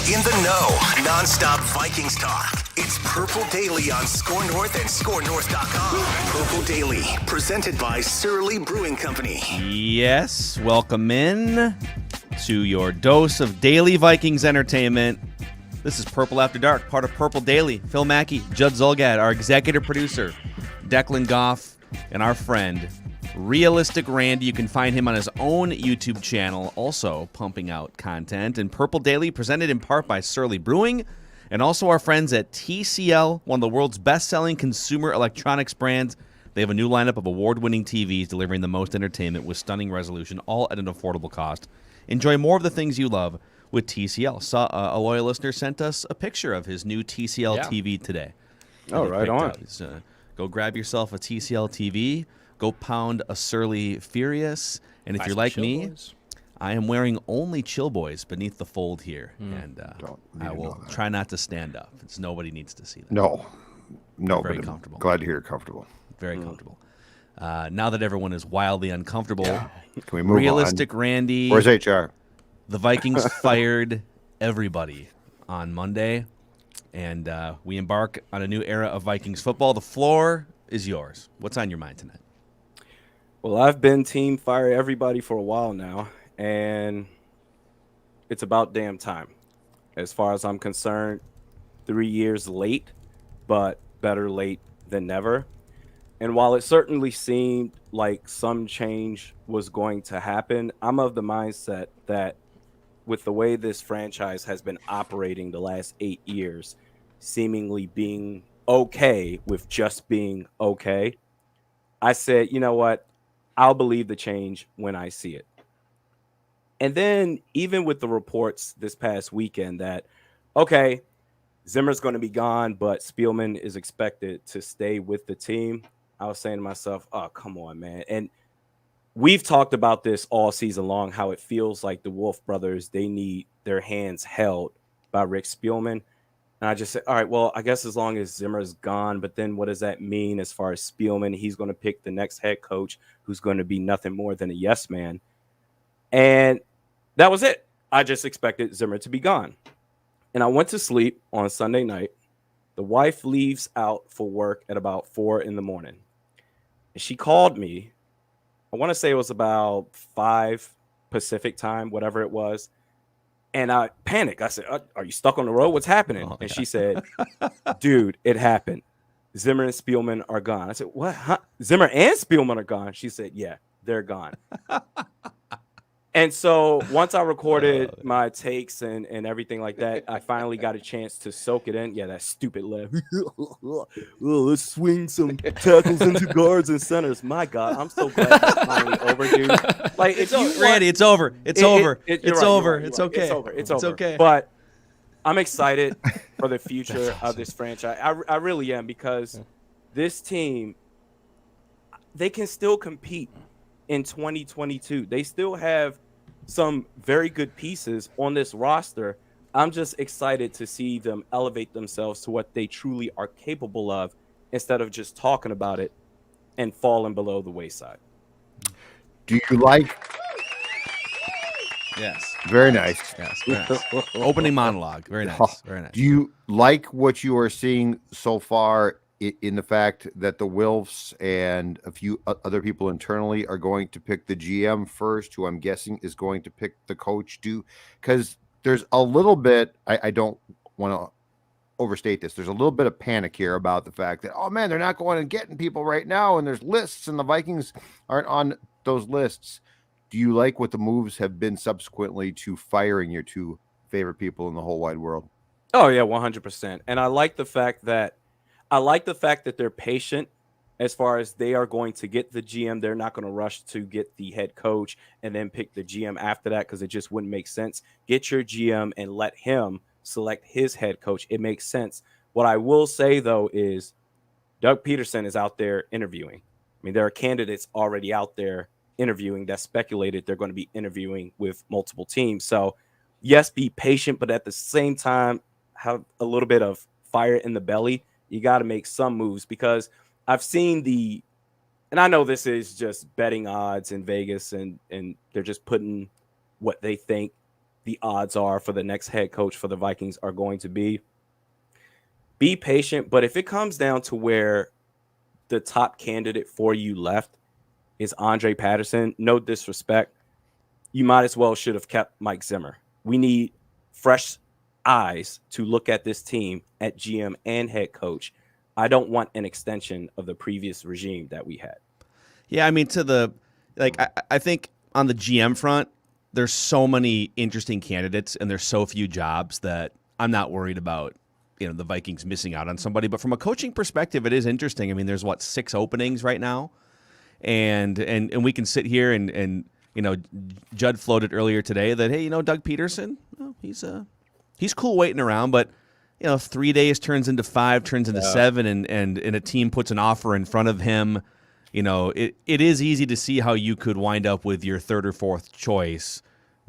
In the know, non-stop Vikings talk. It's Purple Daily on Score North and ScoreNorth.com. Purple Daily, presented by Surly Brewing Company. Yes, welcome in to your dose of daily Vikings entertainment. This is Purple After Dark, part of Purple Daily. Phil Mackey, Judd Zulgad, our executive producer, Declan Goff, and our friend, Realistic Randy. You can find him on his own YouTube channel, also pumping out content. And Purple Daily, presented in part by Surly Brewing, and also our friends at TCL, one of the world's best-selling consumer electronics brands. They have a new lineup of award-winning TVs delivering the most entertainment with stunning resolution, all at an affordable cost. Enjoy more of the things you love with TCL. A loyal listener sent us a picture of his new TCL TV today. Oh, right on. Go grab yourself a TCL TV. Go pound a Surly Furious. And if you're like me, I am wearing only Chill Boys beneath the fold here. And I will try not to stand up. Nobody needs to see that. No, very but comfortable. I'm glad to hear you're comfortable. Very comfortable. Now that everyone is wildly uncomfortable, Can we move Realistic on? Randy. Where's HR? The Vikings fired everybody on Monday, and we embark on a new era of Vikings football. The floor is yours. What's on your mind tonight? Well, I've been team fire everybody for a while now, and it's about damn time. As far as I'm concerned, 3 years late, but better late than never. And while it certainly seemed like some change was going to happen, I'm of the mindset that with the way this franchise has been operating the last 8 years, seemingly being okay with just being okay, I said, you know what? I'll believe the change when I see it. And then even with the reports this past weekend that, okay, Zimmer's going to be gone, but Spielman is expected to stay with the team, I was saying to myself, oh, come on, man. And we've talked about this all season long, how it feels like the Wolf brothers, they need their hands held by Rick Spielman. And I just said, all right, well, I guess as long as Zimmer's gone, but then what does that mean as far as Spielman? He's going to pick the next head coach who's going to be nothing more than a yes man. And that was it. I just expected Zimmer to be gone. And I went to sleep on Sunday night. The wife leaves out for work at about 4 a.m. And she called me. I want to say it was about 5 Pacific time, whatever it was. And I panicked. I said, are you stuck on the road? What's happening? And she said, dude, it happened. Zimmer and Spielman are gone. I said, what? Huh? Zimmer and Spielman are gone? She said, yeah, they're gone. And so once I recorded my takes and everything like that, I finally got a chance to soak it in. Yeah, that stupid laugh. Let's swing some tackles into guards and centers. My God, I'm so glad it's finally over, dude. Like, if you Randy, it's over. It's over. It's over. It's okay. It's over. It's okay. But I'm excited for the future of this franchise. I really am, because this team, they can still compete in 2022. They still have some very good pieces on this roster. I'm just excited to see them elevate themselves to what they truly are capable of, instead of just talking about it and falling below the wayside. Do you like? Yes. Very nice. Yes. Very nice. Opening monologue. Very nice. Very nice. Do you like what you are seeing so far in the fact that the Wilfs and a few other people internally are going to pick the GM first, who I'm guessing is going to pick the coach too? Because there's a little bit, I don't want to overstate this, there's a little bit of panic here about the fact that, oh man, they're not going and getting people right now, and there's lists, and the Vikings aren't on those lists. Do you like what the moves have been subsequently to firing your two favorite people in the whole wide world? Oh yeah, 100%. And I like the fact that they're patient as far as they are going to get the GM. They're not going to rush to get the head coach and then pick the GM after that, because it just wouldn't make sense. Get your GM and let him select his head coach. It makes sense. What I will say, though, is Doug Peterson is out there interviewing. I mean, there are candidates already out there interviewing that speculated they're going to be interviewing with multiple teams. So, yes, be patient, but at the same time, have a little bit of fire in the belly. You got to make some moves, because I've seen and I know this is just betting odds in Vegas, and they're just putting what they think the odds are for the next head coach for the Vikings are going to be. Be patient, but if it comes down to where the top candidate for you left is Andre Patterson, no disrespect, you might as well should have kept Mike Zimmer. We need fresh eyes to look at this team at GM and head coach. I don't want an extension of the previous regime that we had. Yeah, I mean, I think on the GM front, there's so many interesting candidates and there's so few jobs that I'm not worried about, the Vikings missing out on somebody. But from a coaching perspective, it is interesting. I mean, there's 6 openings right now, and we can sit here and Judd floated earlier today that, hey, Doug Peterson, well, he's cool waiting around, but 3 days turns into 5, turns into 7, and a team puts an offer in front of him. It is easy to see how you could wind up with your 3rd or 4th choice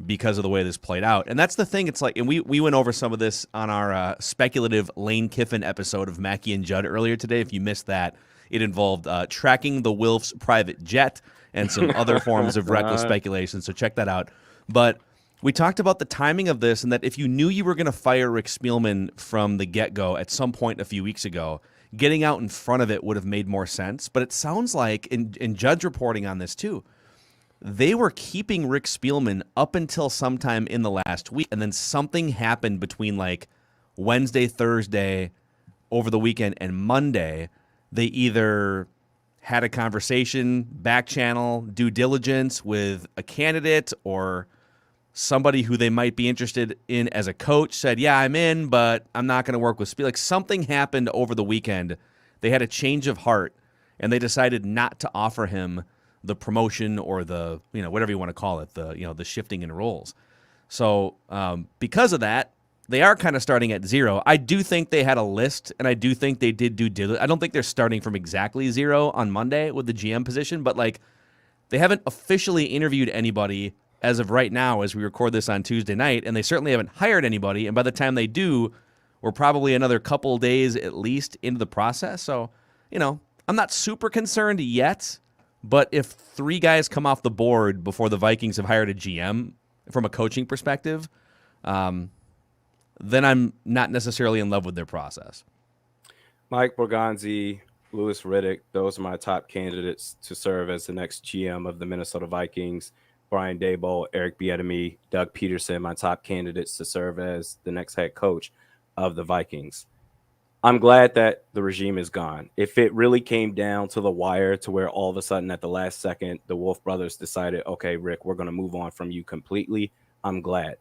because of the way this played out. And that's the thing. It's like, and we went over some of this on our speculative Lane Kiffin episode of Mackey and Judd earlier today. If you missed that, it involved tracking the Wilf's private jet and some other forms of reckless speculation. So check that out. But we talked about the timing of this and that if you knew you were going to fire Rick Spielman from the get-go at some point a few weeks ago, getting out in front of it would have made more sense. But it sounds like, and Judd's reporting on this too, they were keeping Rick Spielman up until sometime in the last week, and then something happened between Wednesday, Thursday, over the weekend, and Monday. They either had a conversation, back channel, due diligence with a candidate or somebody who they might be interested in as a coach said, yeah, I'm in, but I'm not going to work with Spielman. Something happened over the weekend. They had a change of heart, and they decided not to offer him the promotion or the, whatever you want to call it, the shifting in roles. So because of that, they are kind of starting at 0. I do think they had a list, and I do think they did do diligence. I don't think they're starting from exactly 0 on Monday with the GM position, but they haven't officially interviewed anybody as of right now as we record this on Tuesday night, and they certainly haven't hired anybody, and by the time they do, we're probably another couple days at least into the process. So, I'm not super concerned yet, but if 3 guys come off the board before the Vikings have hired a GM from a coaching perspective, then I'm not necessarily in love with their process. Mike Borgonzi, Louis Riddick, those are my top candidates to serve as the next GM of the Minnesota Vikings. Brian Daboll, Eric Bieniemy, Doug Peterson, my top candidates to serve as the next head coach of the Vikings. I'm glad that the regime is gone. If it really came down to the wire to where all of a sudden at the last second, the Wolf brothers decided, okay, Rick, we're going to move on from you completely, I'm glad.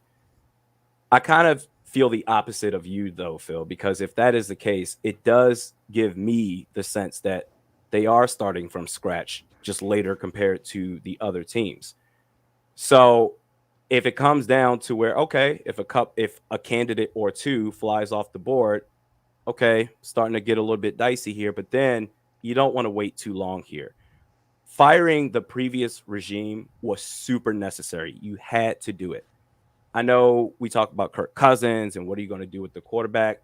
I kind of feel the opposite of you, though, Phil, because if that is the case, it does give me the sense that they are starting from scratch just later compared to the other teams. So if it comes down to where, okay, if a candidate or 2 flies off the board, okay, starting to get a little bit dicey here, but then you don't want to wait too long here. Firing the previous regime was super necessary. You had to do it. I know we talk about Kirk Cousins and what are you going to do with the quarterback.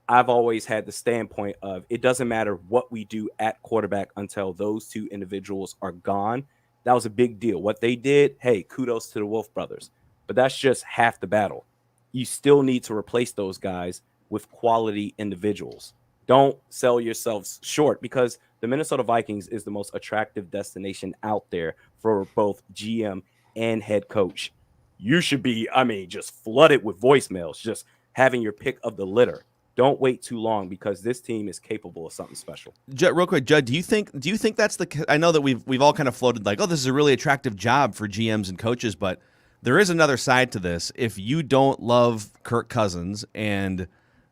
I've always had the standpoint of it doesn't matter what we do at quarterback until those 2 individuals are gone. That was a big deal. What they did, hey, kudos to the Wolf brothers. But that's just half the battle. You still need to replace those guys with quality individuals. Don't sell yourselves short because the Minnesota Vikings is the most attractive destination out there for both GM and head coach. You should be, just flooded with voicemails, just having your pick of the litter. Don't wait too long because this team is capable of something special. Judd, real quick, Judd, do you think that's I know that we've all kind of floated oh, this is a really attractive job for GMs and coaches, but there is another side to this. If you don't love Kirk Cousins and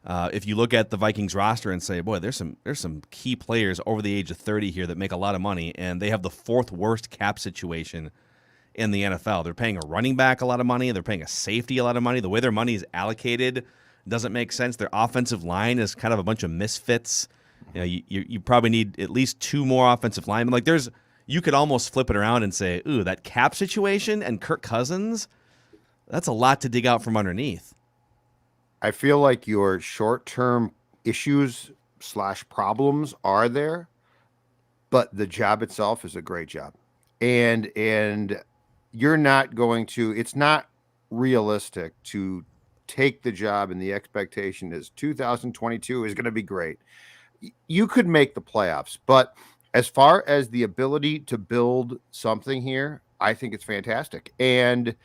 if you look at the Vikings roster and say, boy, there's some key players over the age of 30 here that make a lot of money, and they have the 4th worst cap situation in the NFL. They're paying a running back a lot of money. They're paying a safety a lot of money. The way their money is allocated doesn't make sense. Their offensive line is kind of a bunch of misfits. You probably need at least 2 more offensive linemen. You could almost flip it around and say, ooh, that cap situation and Kirk Cousins, that's a lot to dig out from underneath. I feel like your short-term issues / problems are there, but the job itself is a great job. And you're not going to, it's not realistic to take the job and the expectation is 2022 is going to be great. You could make the playoffs, but as far as the ability to build something here, I think it's fantastic. And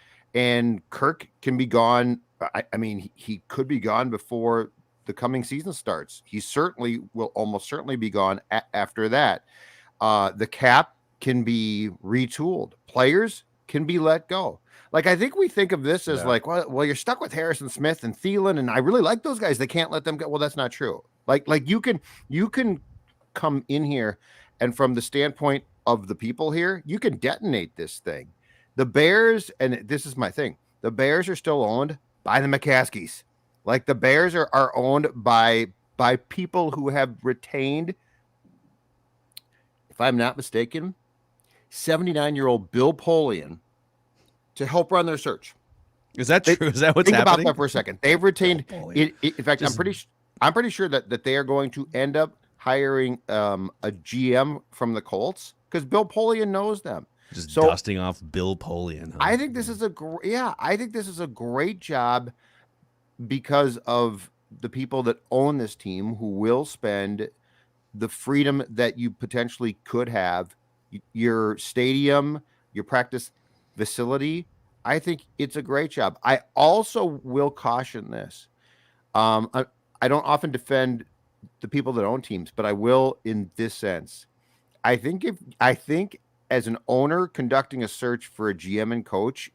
Kirk can be gone. I mean, he could be gone before the coming season starts. He certainly will almost certainly be gone after that. The cap can be retooled. Players can be let go. Like, I think we think of this as like, well, you're stuck with Harrison Smith and Thielen, and I really like those guys. They can't let them go. Well, that's not true. Like you can come in here, and from the standpoint of the people here, you can detonate this thing. The Bears, and this is my thing, the Bears are still owned by the McCaskies. Like, the Bears are owned by people who have retained, if I'm not mistaken, 79-year-old Bill Polian to help run their search. Is that true? Is that what's think happening? Think about that for a second. They've retained it. In fact, I'm pretty sure that they are going to end up hiring a GM from the Colts because Bill Polian knows them. Just dusting off Bill Polian. Huh? I think this is I think this is a great job because of the people that own this team who will spend the freedom that you potentially could have, your stadium, your practice facility. I think it's a great job. I also will caution this. I don't often defend the people that own teams, but I will in this sense. I think as an owner conducting a search for a GM and coach,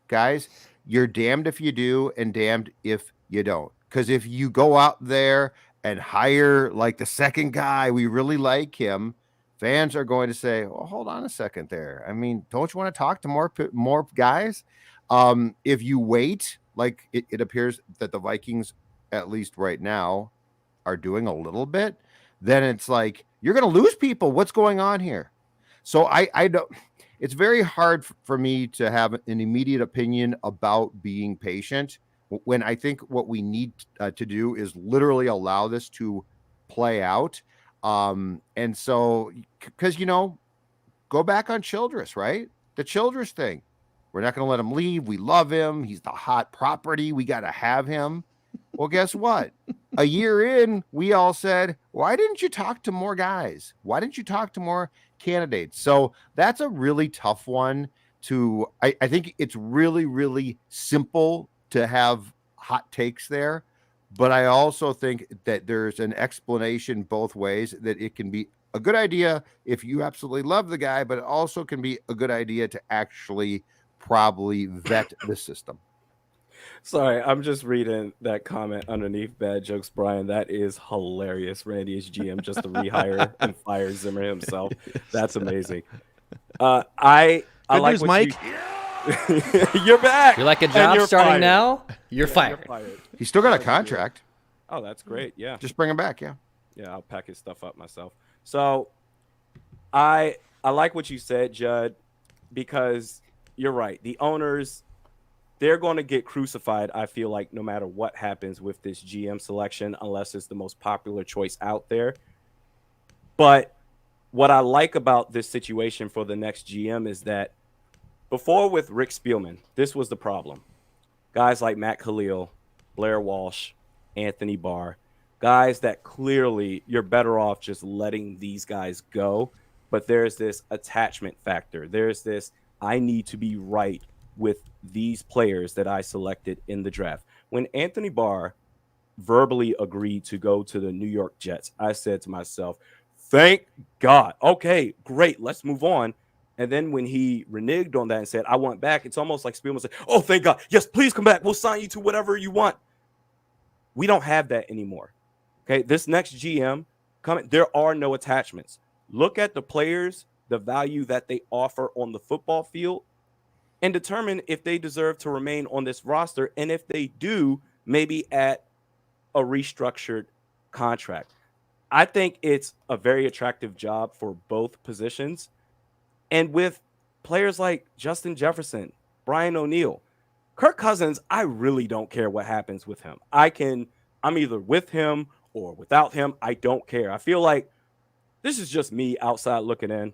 guys, you're damned if you do and damned if you don't. Because if you go out there and hire like the second guy, we really like him, fans are going to say, "Well, hold on a second there. I mean, don't you want to talk to more guys?" If you wait, like it appears that the Vikings, at least right now, are doing a little bit, then it's like you're going to lose people. What's going on here? So I don't. It's very hard for me to have an immediate opinion about being patient when I think what we need to do is literally allow this to play out. And so, because, go back on Childress, right? The Childress thing. We're not going to let him leave. We love him. He's the hot property. We got to have him. Well, guess what? A year in, we all said, why didn't you talk to more guys? Why didn't you talk to more candidates? So that's a really tough one I think it's really, really simple to have hot takes there. But I also think that there's an explanation both ways, that it can be a good idea if you absolutely love the guy, but it also can be a good idea to actually probably vet the system. Sorry, I'm just reading that comment underneath Bad Jokes, Brian. That is hilarious. Randy is GM just to rehire and fire Zimmer himself. That's amazing. I like news, Mike. You're back. You like a job starting fired. now? You're fired. He's still got a contract. Oh, that's great. Yeah. Just bring him back. Yeah. Yeah, I'll pack his stuff up myself. So I like what you said, Judd, because you're right. The owners, they're going to get crucified, I feel like, no matter what happens with this GM selection, unless it's the most popular choice out there. But what I like about this situation for the next GM is that before with Rick Spielman, this was the problem. Guys like Matt Khalil, Blair Walsh, Anthony Barr, guys that clearly you're better off just letting these guys go. But there's this attachment factor. There's this, I need to be right with these players that I selected in the draft. When Anthony Barr verbally agreed to go to the New York Jets, I said to myself, thank God. Okay, great. Let's move on. And then when he reneged on that and said, I want back, it's almost like Spielman said, oh, thank God. Yes, please come back. We'll sign you to whatever you want. We don't have that anymore. Okay, this next GM, there are no attachments. Look at the players, the value that they offer on the football field, and determine if they deserve to remain on this roster. And if they do, maybe at a restructured contract. I think it's a very attractive job for both positions. And with players like Justin Jefferson, Brian O'Neill, Kirk Cousins, I really don't care what happens with him. I'm either with him or without him. I don't care. I feel like this is just me outside looking in.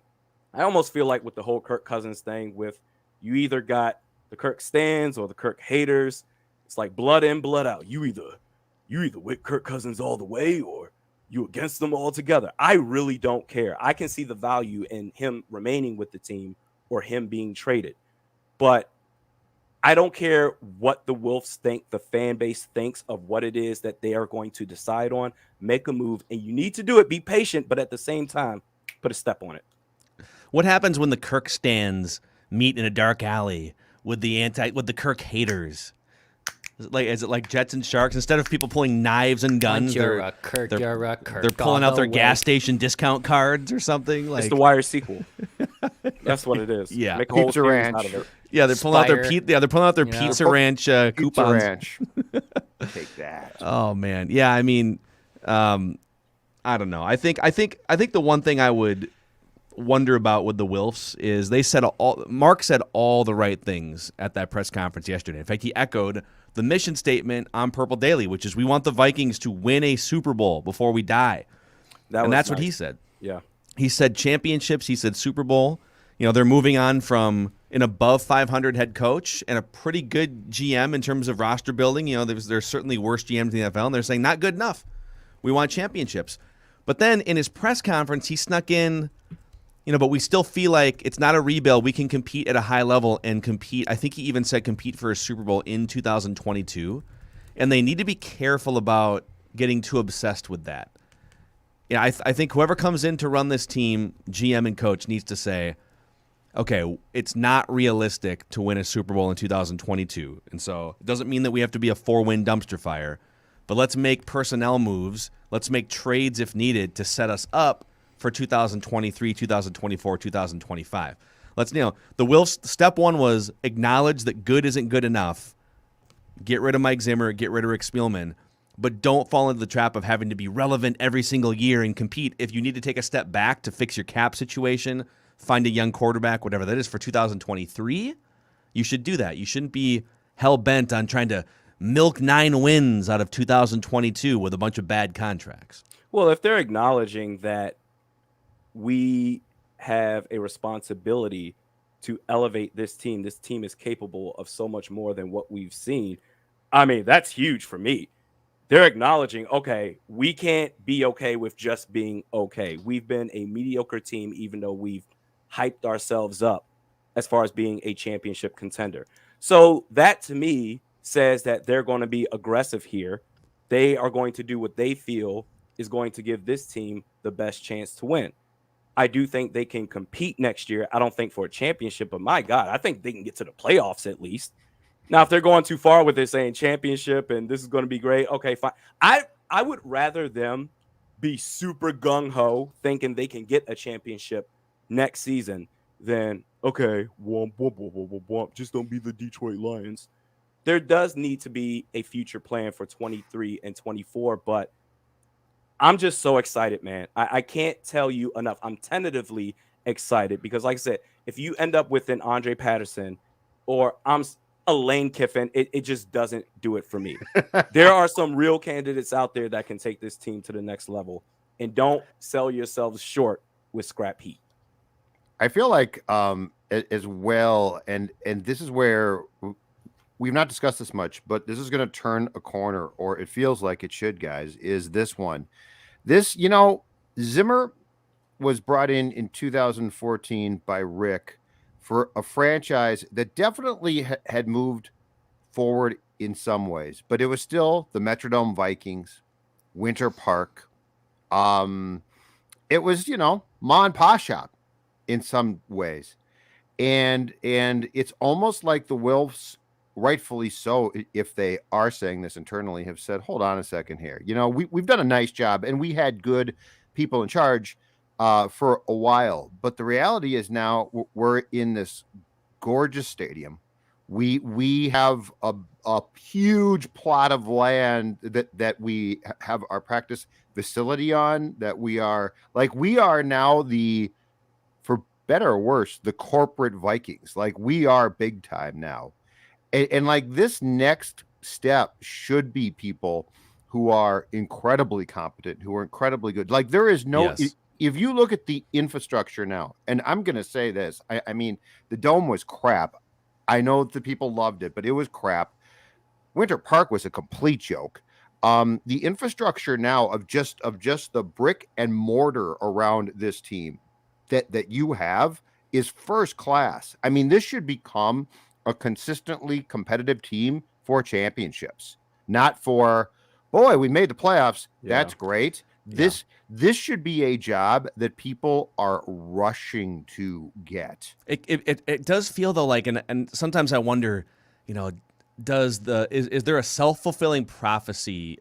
I almost feel like with the whole Kirk Cousins thing, with you either got the Kirk stands or the Kirk haters, it's like blood in, blood out. You either with Kirk Cousins all the way or you against them altogether. I really don't care. I can see the value in him remaining with the team or him being traded. But I don't care what the Wolves think, the fan base thinks of what it is that they are going to decide on. Make a move, and you need to do it. Be patient, but at the same time, put a step on it. What happens when the Kirk stands meet in a dark alley with the Kirk haters? Is it like Jets and Sharks? Instead of people pulling knives and guns, You're a Kirk. they're pulling out their gas station discount cards or something. It's the Wire sequel. That's what it is. Yeah. Make a whole Pizza series Ranch. out of it. Yeah, they're pulling out their Spire. they're pulling out their Pizza Ranch Pizza coupons. Ranch. Take that. Oh man, yeah. I mean, I don't know. I think the one thing I would wonder about with the Wilfs is Mark said all the right things at that press conference yesterday. In fact, he echoed the mission statement on Purple Daily, which is we want the Vikings to win a Super Bowl before we die. And that's what he said. Yeah. He said championships. He said Super Bowl. You know, they're moving on from an above 500 head coach and a pretty good GM in terms of roster building. You know, there's certainly worse GMs in the NFL, and they're saying not good enough. We want championships. But then in his press conference, he snuck in, but we still feel like it's not a rebuild. We can compete at a high level and compete. I think he even said compete for a Super Bowl in 2022. And they need to be careful about getting too obsessed with that. Yeah, I think whoever comes in to run this team, GM and coach, needs to say, okay, it's not realistic to win a Super Bowl in 2022. And so it doesn't mean that we have to be a 4-win dumpster fire, but let's make personnel moves. Let's make trades if needed to set us up for 2023, 2024, 2025. The Wilfs, step one was acknowledge that good isn't good enough. Get rid of Mike Zimmer, get rid of Rick Spielman, but don't fall into the trap of having to be relevant every single year and compete. If you need to take a step back to fix your cap situation, find a young quarterback, whatever that is, for 2023, you should do that. You shouldn't be hell-bent on trying to milk 9 wins out of 2022 with a bunch of bad contracts. Well, if they're acknowledging that we have a responsibility to elevate this team is capable of so much more than what we've seen. I mean, that's huge for me. They're acknowledging, okay, we can't be okay with just being okay. We've been a mediocre team, even though we've hyped ourselves up as far as being a championship contender. So that to me says that they're going to be aggressive here. They are going to do what they feel is going to give this team the best chance to win. I do think they can compete next year. I don't think for a championship, but my God, I think they can get to the playoffs at least. Now, if they're going too far with it, saying championship and this is going to be great, okay, fine. I would rather them be super gung-ho, thinking they can get a championship next season than, okay, womp, womp, womp, womp, womp, womp, just don't be the Detroit Lions. There does need to be a future plan for 23 and 24, but I'm just so excited, man. I can't tell you enough. I'm tentatively excited because, like I said, if you end up with an Andre Patterson or a Lane Kiffin, it just doesn't do it for me. There are some real candidates out there that can take this team to the next level, and don't sell yourselves short with scrap heat. I feel like as well, and this is where we've not discussed this much, but this is going to turn a corner, or it feels like it should, guys, is this one. Zimmer was brought in 2014 by Rick for a franchise that definitely had moved forward in some ways, but it was still the Metrodome Vikings, Winter Park. It was, ma and pa shop in some ways. And it's almost like the Wilfs, rightfully so, if they are saying this internally, have said, hold on a second here. We've done a nice job and we had good people in charge for a while. But the reality is now we're in this gorgeous stadium. We have a huge plot of land that we have our practice facility on, that we are now for better or worse, the corporate Vikings. Like, we are big time now. And like, this next step should be people who are incredibly competent, who are incredibly good. Like, there is no, Yes. If you look at the infrastructure now, and I'm going to say this, I mean, the dome was crap. I know the people loved it, but it was crap. Winter Park was a complete joke. The infrastructure now of just the brick and mortar around this team that you have is first class. I mean, this should become a consistently competitive team for championships, not for, boy, we made the playoffs. Yeah. That's great. This should be a job that people are rushing to get. It does feel though like, and sometimes I wonder, is there a self-fulfilling prophecy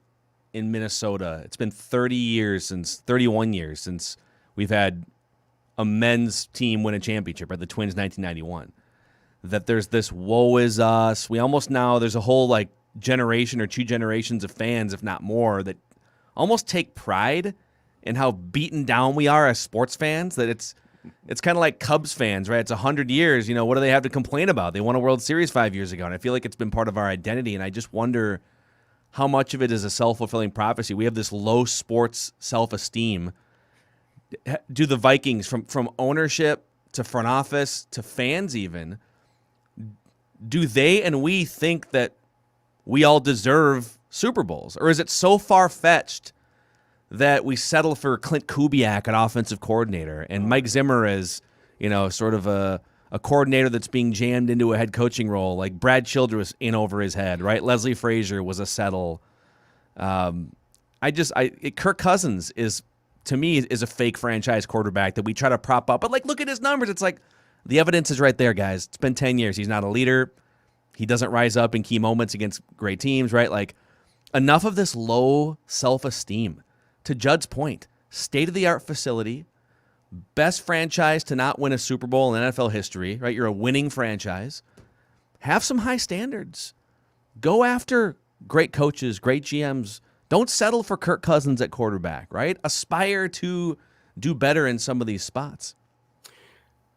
in Minnesota? It's been 31 years since we've had a men's team win a championship, right? The Twins 1991. That there's this woe is us. We almost now, there's a whole like generation or two generations of fans, if not more, that almost take pride in how beaten down we are as sports fans, that it's kind of like Cubs fans, right? It's 100 years. What do they have to complain about? They won a World Series 5 years ago, and I feel like it's been part of our identity, and I just wonder how much of it is a self-fulfilling prophecy. We have this low sports self-esteem. Do the Vikings, from ownership to front office to fans even, do they and we think that we all deserve Super Bowls? Or is it so far-fetched that we settle for Clint Kubiak at offensive coordinator and Mike Zimmer as, sort of a coordinator that's being jammed into a head coaching role, like Brad Childress in over his head, right? Leslie Frazier was a settle. Kirk Cousins is, to me, is a fake franchise quarterback that we try to prop up. But, look at his numbers. It's like the evidence is right there, guys. It's been 10 years. He's not a leader. He doesn't rise up in key moments against great teams, right? Like, enough of this low self-esteem. To Judd's point, state-of-the-art facility, best franchise to not win a Super Bowl in NFL history, right? You're a winning franchise. Have some high standards. Go after great coaches, great GMs. Don't settle for Kirk Cousins at quarterback, right? Aspire to do better in some of these spots.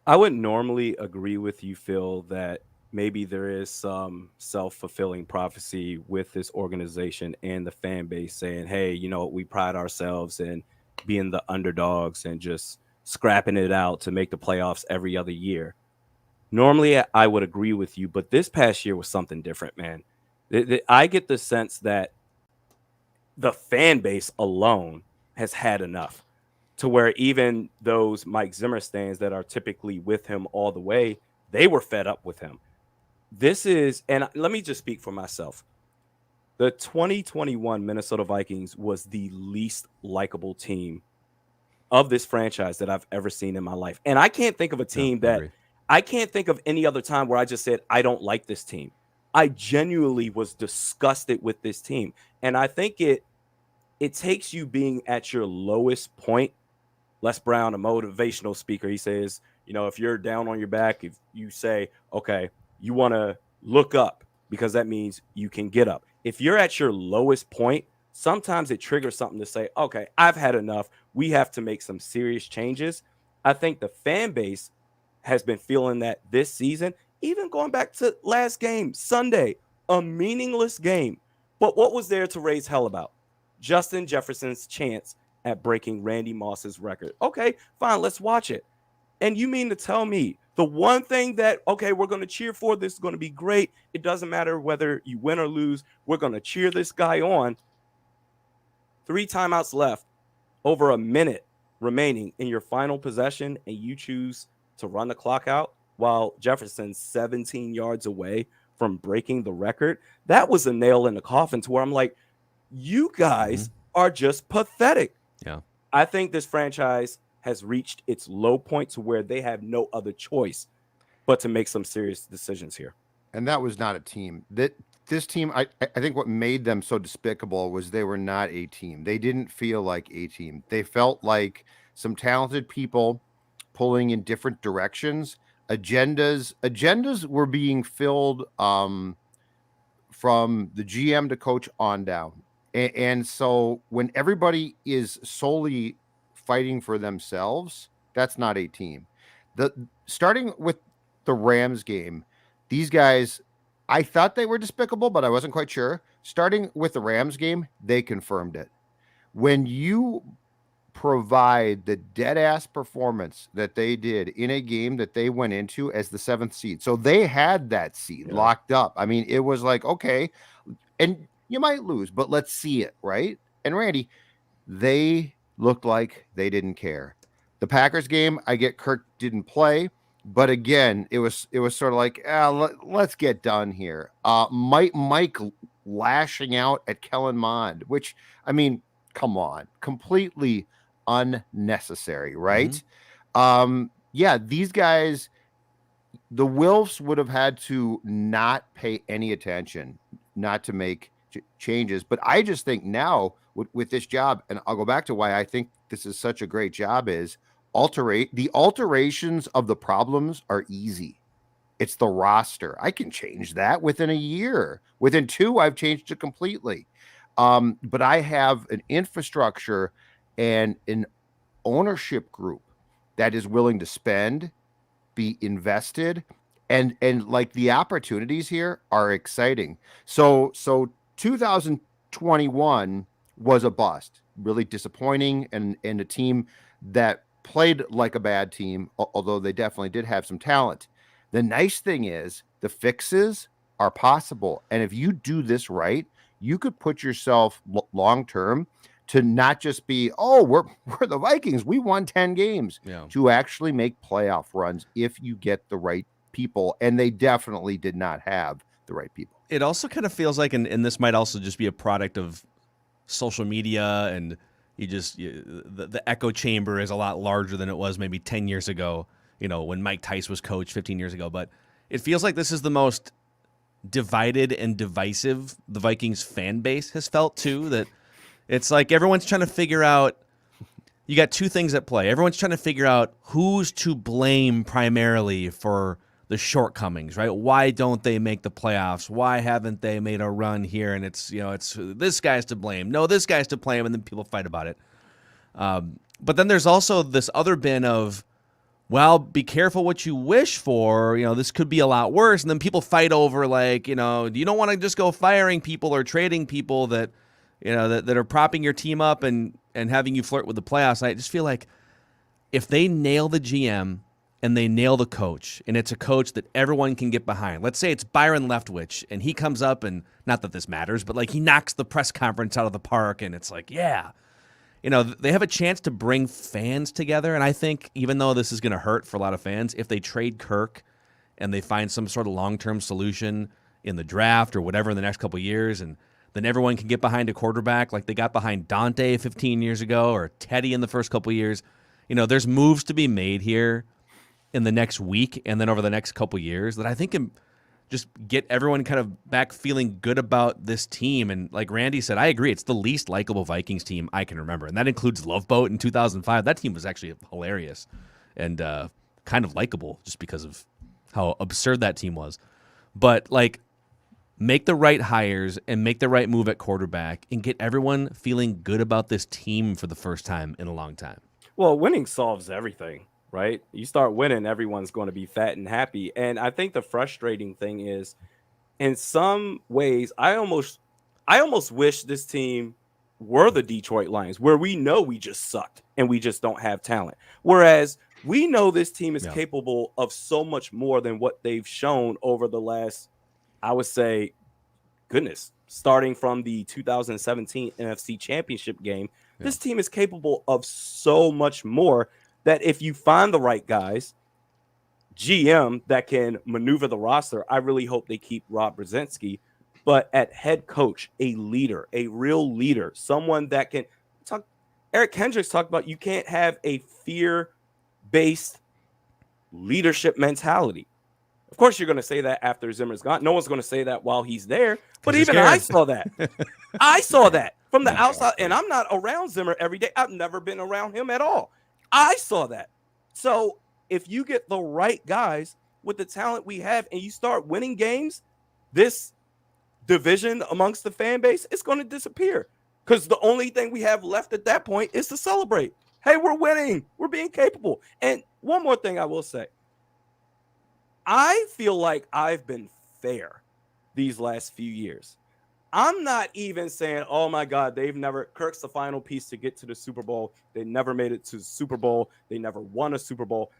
I would normally agree with you, Phil, that maybe there is some self-fulfilling prophecy with this organization and the fan base saying, hey, we pride ourselves in being the underdogs and just scrapping it out to make the playoffs every other year. Normally, I would agree with you, but this past year was something different, man. I get the sense that the fan base alone has had enough, to where even those Mike Zimmer stands that are typically with him all the way, they were fed up with him. This is, and let me just speak for myself. The 2021 Minnesota Vikings was the least likable team of this franchise that I've ever seen in my life. And I can't think of a team I can't think of any other time where I just said, I don't like this team. I genuinely was disgusted with this team. And I think it takes you being at your lowest point. Les Brown, a motivational speaker, he says, if you're down on your back, if you say, okay, you want to look up because that means you can get up. If you're at your lowest point, sometimes it triggers something to say, okay, I've had enough. We have to make some serious changes. I think the fan base has been feeling that this season, even going back to last game, Sunday, a meaningless game. But what was there to raise hell about? Justin Jefferson's chance at breaking Randy Moss's record. Okay, fine, let's watch it. And you mean to tell me the one thing that, okay, we're going to cheer for, this is going to be great. It doesn't matter whether you win or lose. We're going to cheer this guy on. 3 timeouts left, over a minute remaining in your final possession, and you choose to run the clock out while Jefferson's 17 yards away from breaking the record. That was a nail in the coffin to where I'm like, you guys are just pathetic. Yeah. I think this franchise has reached its low point to where they have no other choice but to make some serious decisions here. And that was not a team. This team, I think what made them so despicable was they were not a team. They didn't feel like a team. They felt like some talented people pulling in different directions. Agendas were being filled from the GM to coach on down. And so when everybody is solely fighting for themselves, that's not a team. Starting with the Rams game, these guys, I thought they were despicable, but I wasn't quite sure. Starting with the Rams game, they confirmed it. When you provide the dead ass performance that they did in a game that they went into as the 7th seed. So they had that seed locked up. I mean, it was like, okay, and you might lose, but let's see it, right? And Randy, they looked like they didn't care. The Packers game, I get Kirk didn't play, but again, it was sort of like, let's get done here. Mike lashing out at Kellen Mond, which, I mean, come on, completely unnecessary, right? Yeah, these guys, the Wilfs would have had to not pay any attention, not to make changes. But I just think now with this job, and I'll go back to why I think this is such a great job, is the alterations of the problems are easy. It's the roster. I can change that within a year. Within 2, I've changed it completely. But I have an infrastructure and an ownership group that is willing to spend, be invested, and like the opportunities here are exciting. So 2021 was a bust, really disappointing, and a team that played like a bad team, although they definitely did have some talent. The nice thing is the fixes are possible, and if you do this right, you could put yourself long term to not just be, we're the Vikings, we won 10 games, to actually make playoff runs if you get the right people. And they definitely did not have the right people. It also kind of feels like, and this might also just be a product of social media, and the echo chamber is a lot larger than it was maybe 10 years ago, when Mike Tice was coach 15 years ago. But it feels like this is the most divided and divisive the Vikings fan base has felt too, that it's like everyone's trying to figure out, you got 2 things at play. Everyone's trying to figure out who's to blame primarily for the shortcomings, right? Why don't they make the playoffs? Why haven't they made a run here? And it's this guy's to blame. No, this guy's to blame, and then people fight about it. But then there's also this other bin of, well, be careful what you wish for. This could be a lot worse. And then people fight over, like, you don't want to just go firing people or trading people that are propping your team up and having you flirt with the playoffs. I just feel like if they nail the GM and they nail the coach, and it's a coach that everyone can get behind. Let's say it's Byron Leftwich, and he comes up, and not that this matters, but like he knocks the press conference out of the park, and it's like, yeah. They have a chance to bring fans together, and I think even though this is going to hurt for a lot of fans, if they trade Kirk and they find some sort of long-term solution in the draft or whatever in the next couple of years, and then everyone can get behind a quarterback like they got behind Dante 15 years ago or Teddy in the first couple of years. There's moves to be made here in the next week and then over the next couple of years that I think can just get everyone kind of back feeling good about this team. And like Randy said, I agree. It's the least likable Vikings team I can remember. And that includes Love Boat in 2005. That team was actually hilarious and kind of likable just because of how absurd that team was. But like, make the right hires and make the right move at quarterback and get everyone feeling good about this team for the first time in a long time. Well, winning solves everything, right? You start winning, everyone's going to be fat and happy. And I think the frustrating thing is, in some ways, I almost wish this team were the Detroit Lions, where we know we just sucked and we just don't have talent. Whereas we know this team is capable of so much more than what they've shown over the last, I would say, starting from the 2017 NFC Championship game, this team is capable of so much more that if you find the right guys, GM that can maneuver the roster, I really hope they keep Rob Brzezinski. But at head coach, a leader, a real leader, someone that can talk. Eric Hendricks talked about you can't have a fear-based leadership mentality. Of course, you're going to say that after Zimmer's gone. No one's going to say that while he's there. But even I saw that. I saw that from the outside. And I'm not around Zimmer every day. I've never been around him at all. I saw that. So if you get the right guys with the talent we have and you start winning games, this division amongst the fan base is going to disappear. Because the only thing we have left at that point is to celebrate. Hey, we're winning. We're being capable. And one more thing I will say. I feel like I've been fair these last few years. I'm not even saying, oh my God, Kirk's the final piece to get to the Super Bowl. They never made it to the Super Bowl. They never won a Super Bowl.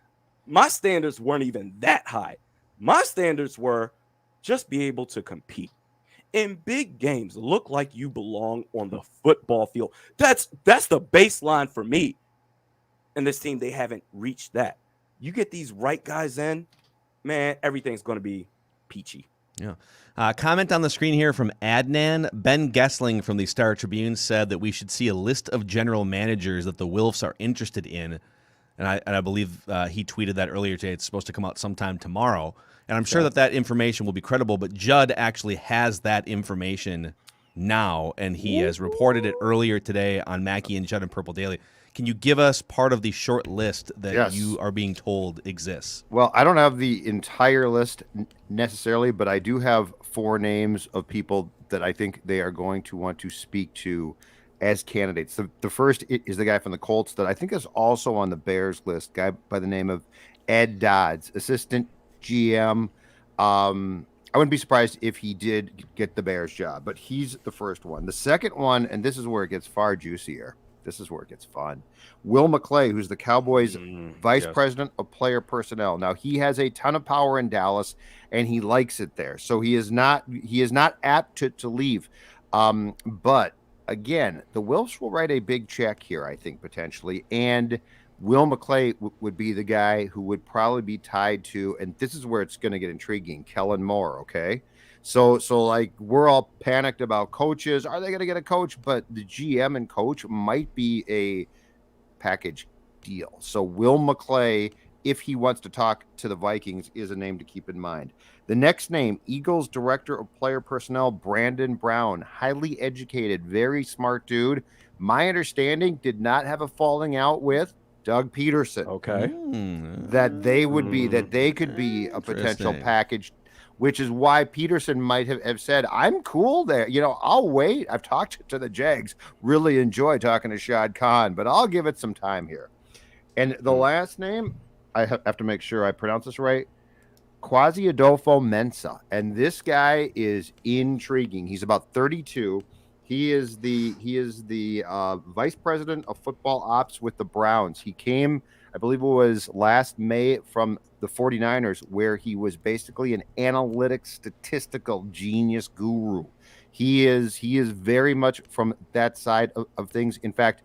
My standards weren't even that high. My standards were just be able to compete. In big games, look like you belong on the football field. That's the baseline for me. And this team, they haven't reached that. You get these right guys in, man, everything's going to be peachy. Yeah. Comment on the screen here from Adnan. Ben Gessling from the Star Tribune said that we should see a list of general managers that the Wilfs are interested in. And I believe he tweeted that earlier today. It's supposed to come out sometime tomorrow. And I'm sure that information will be credible, but Judd actually has that information now, and he has reported it earlier today on Mackey and Judd and Purple Daily. Can you give us part of the short list that you are being told exists? Well, I don't have the entire list necessarily, but I do have 4 names of people that I think they are going to want to speak to as candidates. The first is the guy from the Colts that I think is also on the Bears list, guy by the name of Ed Dodds, assistant GM. I wouldn't be surprised if he did get the Bears job, but he's the first one. The second one, and this is where it gets far juicier. This is where it gets fun. Will McClay, who's the Cowboys vice president of player personnel. Now, he has a ton of power in Dallas, and he likes it there. So he is not apt to leave. But again, the Wilfs will write a big check here, I think, potentially. And Will McClay would be the guy who would probably be tied to, and this is where it's going to get intriguing, Kellen Moore, okay? So like we're all panicked about coaches. Are they going to get a coach? But the GM and coach might be a package deal. So Will McClay, if he wants to talk to the Vikings, is a name to keep in mind. The next name, Eagles Director of Player Personnel, Brandon Brown, highly educated, very smart dude. My understanding, did not have a falling out with Doug Peterson. Okay. That they could be a potential package, which is why Peterson might have said, I'm cool there. I'll wait. I've talked to the Jags, really enjoy talking to Shad Khan, but I'll give it some time here. And the last name, I have to make sure I pronounce this right, Kwesi Adolfo-Mensah. And this guy is intriguing. He's about 32. He is the vice president of football ops with the Browns. He came, I believe it was last May, from the 49ers, where he was basically an analytic statistical genius guru. He is very much from that side of things. In fact,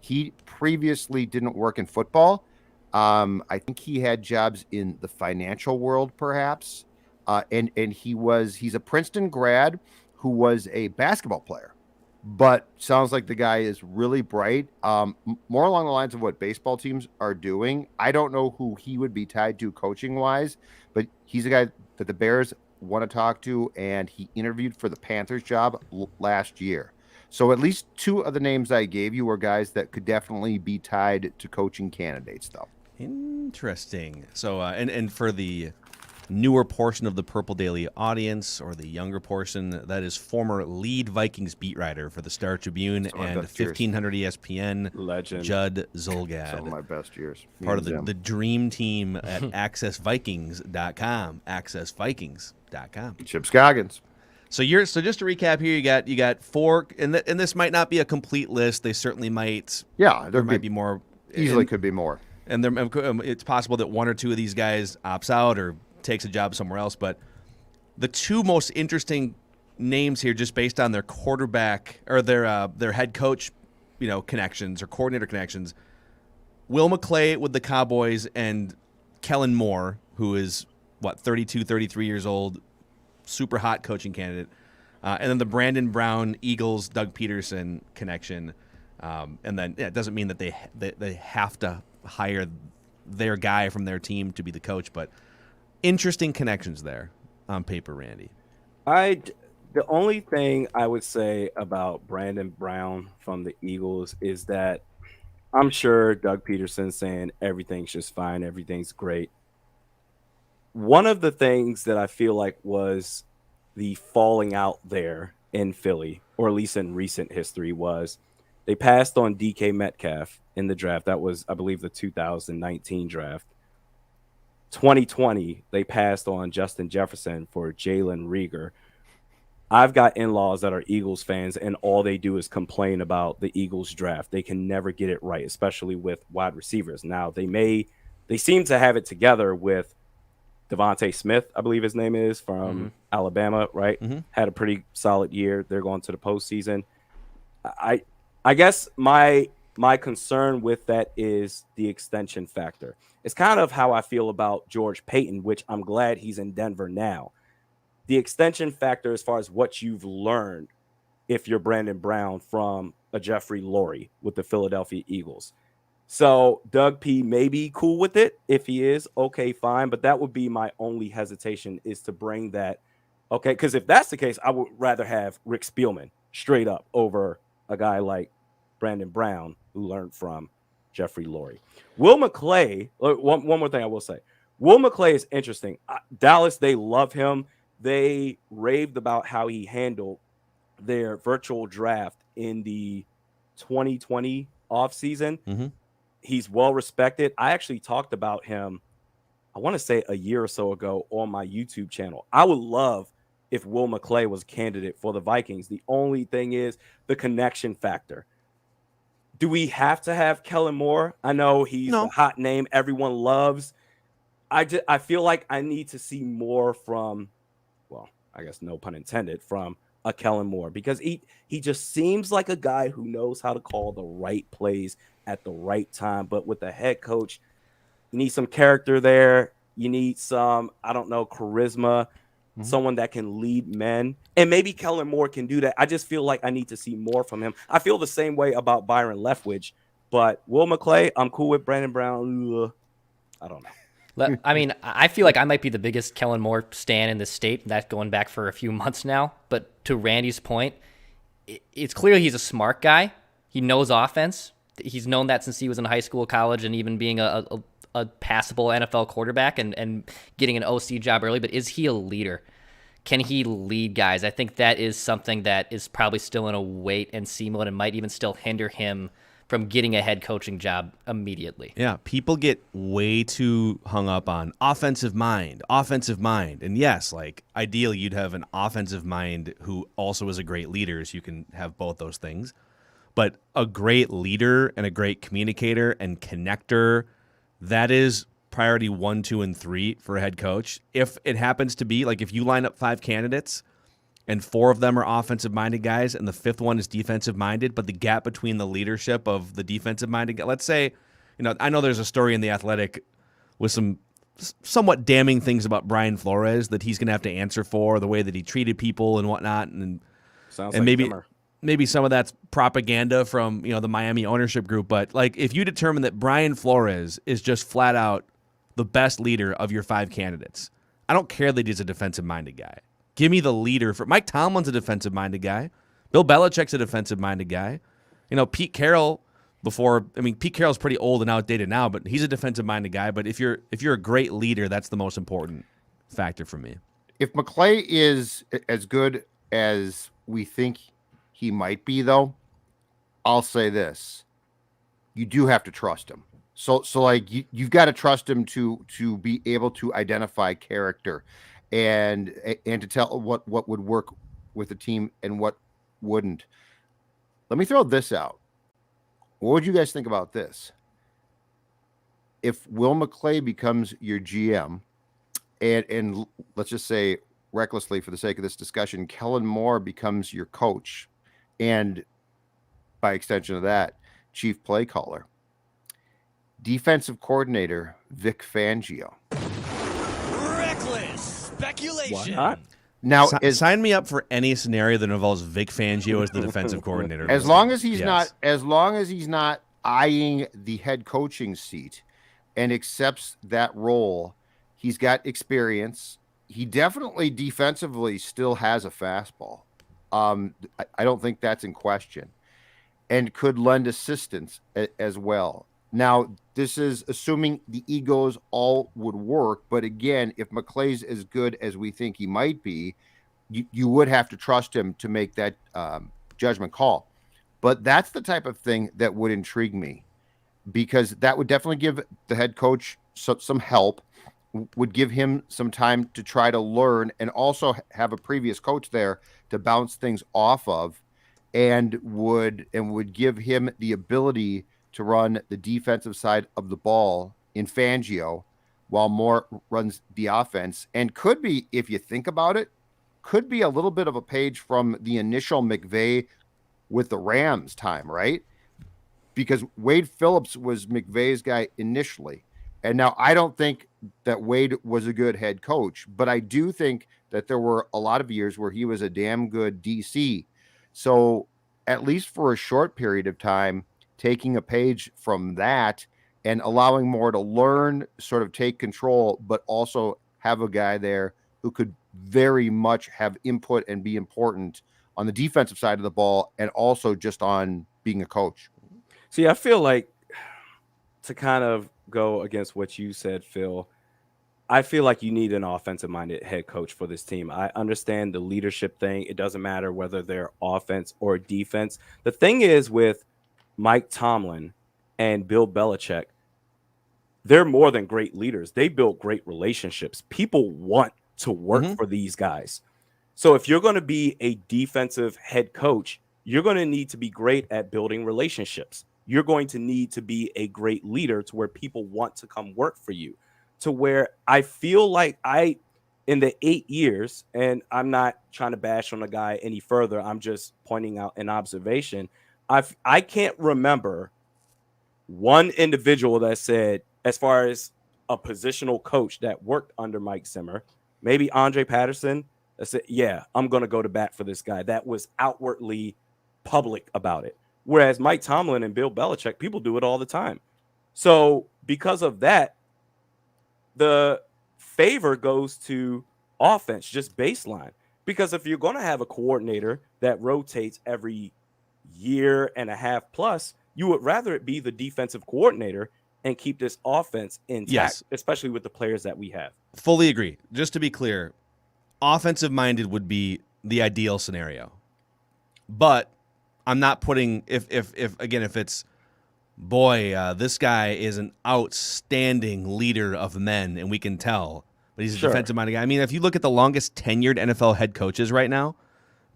he previously didn't work in football. I think he had jobs in the financial world, perhaps. And he's a Princeton grad who was a basketball player. But sounds like the guy is really bright, more along the lines of what baseball teams are doing. I don't know who he would be tied to coaching-wise, but he's a guy that the Bears want to talk to, and he interviewed for the Panthers job last year. So at least 2 of the names I gave you were guys that could definitely be tied to coaching candidates, though. Interesting. So, and for the newer portion of the Purple Daily audience, or the younger portion, that is former lead Vikings beat writer for the Star Tribune and 1500 ESPN legend Judd Zulgad. Some of my best years. Part of the dream team at accessvikings.com. Accessvikings.com. Chip Scoggins. So just to recap here, you got 4, and this might not be a complete list. They certainly might. Yeah, there might be more. Easily could be more. And it's possible that 1 or 2 of these guys opts out or takes a job somewhere else. But the 2 most interesting names here, just based on their quarterback or their head coach, connections or coordinator connections, Will McClay with the Cowboys and Kellen Moore, who is 32, 33 years old, super hot coaching candidate, and then the Brandon Brown Eagles Doug Peterson connection, and then it doesn't mean that they have to hire their guy from their team to be the coach, but interesting connections there on paper, Randy. The only thing I would say about Brandon Brown from the Eagles is that I'm sure Doug Peterson's saying everything's just fine, everything's great. One of the things that I feel like was the falling out there in Philly, or at least in recent history, was they passed on DK Metcalf in the draft. That was, I believe, the 2019 draft. 2020, they passed on Justin Jefferson for Jalen Reagor. I've got in-laws that are Eagles fans, and all they do is complain about the Eagles draft. They can never get it right, especially with wide receivers. Now, they seem to have it together with Devontae Smith, I believe his name is, from Alabama, right? Had a pretty solid year. They're going to the postseason. I guess my concern with that is the extension factor. It's kind of how I feel about George Payton, which I'm glad he's in Denver now. The extension factor as far as what you've learned if you're Brandon Brown from a Jeffrey Lurie with the Philadelphia Eagles. So Doug P may be cool with it. If he is, okay, fine. But that would be my only hesitation, is to bring that. Okay, because if that's the case, I would rather have Rick Spielman straight up over a guy like Brandon Brown, who learned from Jeffrey Lurie. Will McClay, one more thing I will say. Will McClay is interesting. Dallas, they love him. They raved about how he handled their virtual draft in the 2020 offseason. He's well respected. I actually talked about him, I want to say a year or so ago, on my YouTube channel. I would love if Will McClay was a candidate for the Vikings. The only thing is the connection factor. Do we have to have Kellen Moore? I know he's the hot name everyone loves. I feel like I need to see more from, well, I guess no pun intended, from a Kellen Moore, because he just seems like a guy who knows how to call the right plays at the right time. But with the head coach, you need some character there. You need some, I don't know, charisma, someone that can lead men. And maybe Kellen Moore can do that. I just feel like I need to see more from him. I feel the same way about Byron Leftwich. But Will McClay, I'm cool with. Brandon Brown, I don't know. I mean, I feel like I might be the biggest Kellen Moore stan in this state. That's going back for a few months now. But to Randy's point, it's clear he's a smart guy. He knows offense. He's known that since he was in high school, college, and even being a passable NFL quarterback and getting an OC job early. But is he a leader? Can he lead guys? I think that is something that is probably still in a wait and see mode and might even still hinder him from getting a head coaching job immediately. Yeah, people get way too hung up on offensive mind. And yes, like ideally you'd have an offensive mind who also is a great leader, so you can have both those things. But a great leader and a great communicator and connector, that is priority 1, 2, and 3 for a head coach. If it happens to be, like if you line up 5 candidates and 4 of them are offensive-minded guys, and the 5th one is defensive-minded, but the gap between the leadership of the defensive-minded guy, let's say, I know there's a story in The Athletic with some somewhat damning things about Brian Flores that he's going to have to answer for, the way that he treated people and whatnot, and maybe Zimmer. Maybe some of that's propaganda from the Miami ownership group. But like, if you determine that Brian Flores is just flat out the best leader of your 5 candidates, I don't care that he's a defensive-minded guy. Give me the leader. Mike Tomlin's a defensive-minded guy. Bill Belichick's a defensive-minded guy. Pete Carroll Pete Carroll's pretty old and outdated now, but he's a defensive-minded guy. But if you're a great leader, that's the most important factor for me. If McClay is as good as we think he might be, though, I'll say this: you do have to trust him. So like you've got to trust him to be able to identify character and to tell what would work with the team and what wouldn't. Let me throw this out. What would you guys think about this? If Will McClay becomes your GM, and let's just say recklessly for the sake of this discussion, Kellen Moore becomes your coach, and by extension of that, chief play caller, defensive coordinator Vic Fangio. Reckless speculation. Why not? Now, sign me up for any scenario that involves Vic Fangio as the defensive coordinator. As long as he's not eyeing the head coaching seat and accepts that role, he's got experience. He definitely defensively still has a fastball. I don't think that's in question, and could lend assistance as well. Now, this is assuming the egos all would work. But again, if McClay's as good as we think he might be, you would have to trust him to make that judgment call. But that's the type of thing that would intrigue me, because that would definitely give the head coach some help. would give him some time to try to learn and also have a previous coach there to bounce things off of, and would give him the ability to run the defensive side of the ball in Fangio while Moore runs the offense, and could be, if you think about it, could be a little bit of a page from the initial McVay with the Rams time, right? Because Wade Phillips was McVay's guy initially. And now I don't think that Wade was a good head coach, but I do think that there were a lot of years where he was a damn good DC. So at least for a short period of time, taking a page from that and allowing Moore to learn, sort of take control, but also have a guy there who could very much have input and be important on the defensive side of the ball, and also just on being a coach. See, I feel like, to kind of go against what you said, Phil, I feel like you need an offensive-minded head coach for this team. I understand the leadership thing. It doesn't matter whether they're offense or defense. The thing is with Mike Tomlin and Bill Belichick, they're more than great leaders. They build great relationships. People want to work for these guys. So if you're going to be a defensive head coach, you're going to need to be great at building relationships. You're going to need to be a great leader to where people want to come work for you. To where I feel like in the 8 years, and I'm not trying to bash on the guy any further, I'm just pointing out an observation. I can't remember one individual that said, as far as a positional coach that worked under Mike Zimmer, maybe Andre Patterson, that said, yeah, I'm going to go to bat for this guy. That was outwardly public about it. Whereas Mike Tomlin and Bill Belichick, people do it all the time. So because of that, the favor goes to offense, just baseline. Because if you're going to have a coordinator that rotates every year and a half plus, you would rather it be the defensive coordinator and keep this offense intact, especially with the players that we have. Fully agree. Just to be clear, offensive-minded would be the ideal scenario. But I'm not putting if it's this guy is an outstanding leader of men, and we can tell, but he's a defensive-minded guy. I mean, if you look at the longest tenured NFL head coaches right now,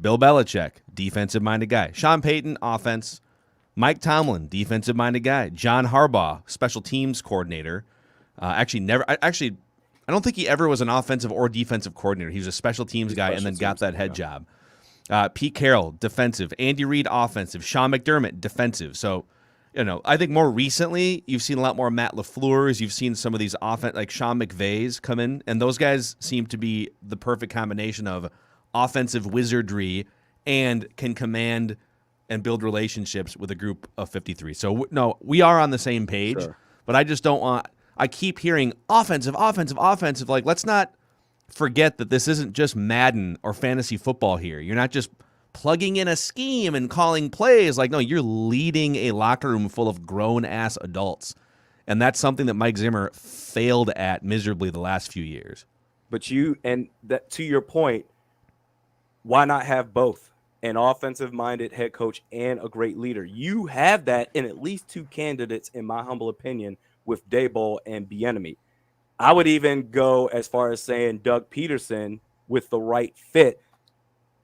Bill Belichick, defensive-minded guy. Sean Payton, offense. Mike Tomlin, defensive-minded guy. John Harbaugh, special teams coordinator. I don't think he ever was an offensive or defensive coordinator. He was a special teams guy and then got that head job. Pete Carroll, defensive. Andy Reid, offensive. Sean McDermott, defensive. So, I think more recently you've seen a lot more Matt LaFleur's. You've seen some of these like Sean McVay's come in, and those guys seem to be the perfect combination of offensive wizardry and can command and build relationships with a group of 53. So, no, we are on the same page, but I just don't want – I keep hearing offensive. Like, let's not forget that this isn't just Madden or fantasy football here. You're not just plugging in a scheme and calling plays. Like, no, you're leading a locker room full of grown-ass adults. And that's something that Mike Zimmer failed at miserably the last few years. But to your point, why not have both? An offensive-minded head coach and a great leader. You have that in at least two candidates, in my humble opinion, with Daboll and Bieniemy. I would even go as far as saying Doug Peterson with the right fit.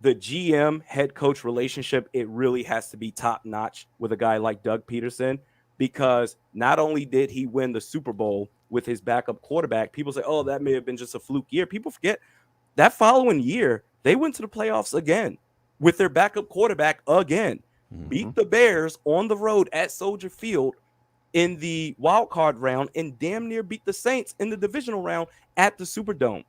The GM head coach relationship, it really has to be top-notch with a guy like Doug Peterson, because not only did he win the Super Bowl with his backup quarterback, people say, oh, that may have been just a fluke year. People forget that following year, they went to the playoffs again with their backup quarterback again. Beat the Bears on the road at Soldier Field in the wild card round, and damn near beat the Saints in the divisional round at the Superdome.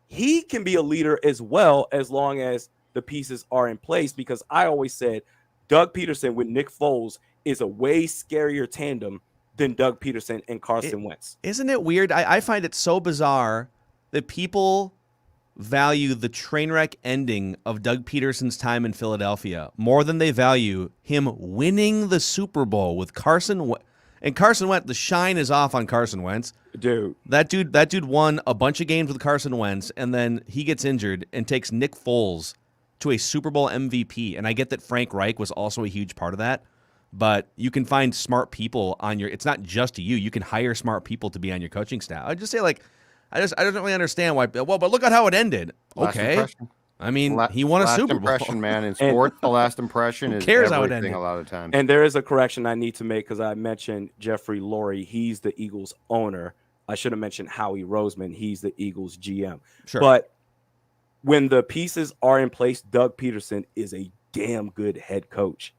He can be a leader as well, as long as the pieces are in place, because I always said Doug Peterson with Nick Foles is a way scarier tandem than Doug Peterson and Carson Wentz. Isn't it weird? I find it so bizarre that people value the train wreck ending of Doug Peterson's time in Philadelphia more than they value him winning the Super Bowl with Carson Wentz. And Carson Wentz, the shine is off on Carson Wentz. Dude. That dude won a bunch of games with Carson Wentz, and then he gets injured and takes Nick Foles to a Super Bowl MVP. And I get that Frank Reich was also a huge part of that, but you can find smart people on your – it's not just you. You can hire smart people to be on your coaching staff. I'd just say, like, I don't really understand why. Well, but look at how it ended. Last Okay. impression. I mean, he won a Super Bowl. Last impression, man. In sports, the last impression is cares how it everything ended? a lot of times. And there is a correction I need to make because I mentioned Jeffrey Lurie. He's the Eagles owner. I should have mentioned Howie Roseman. He's the Eagles GM. Sure. But when the pieces are in place, Doug Peterson is a damn good head coach.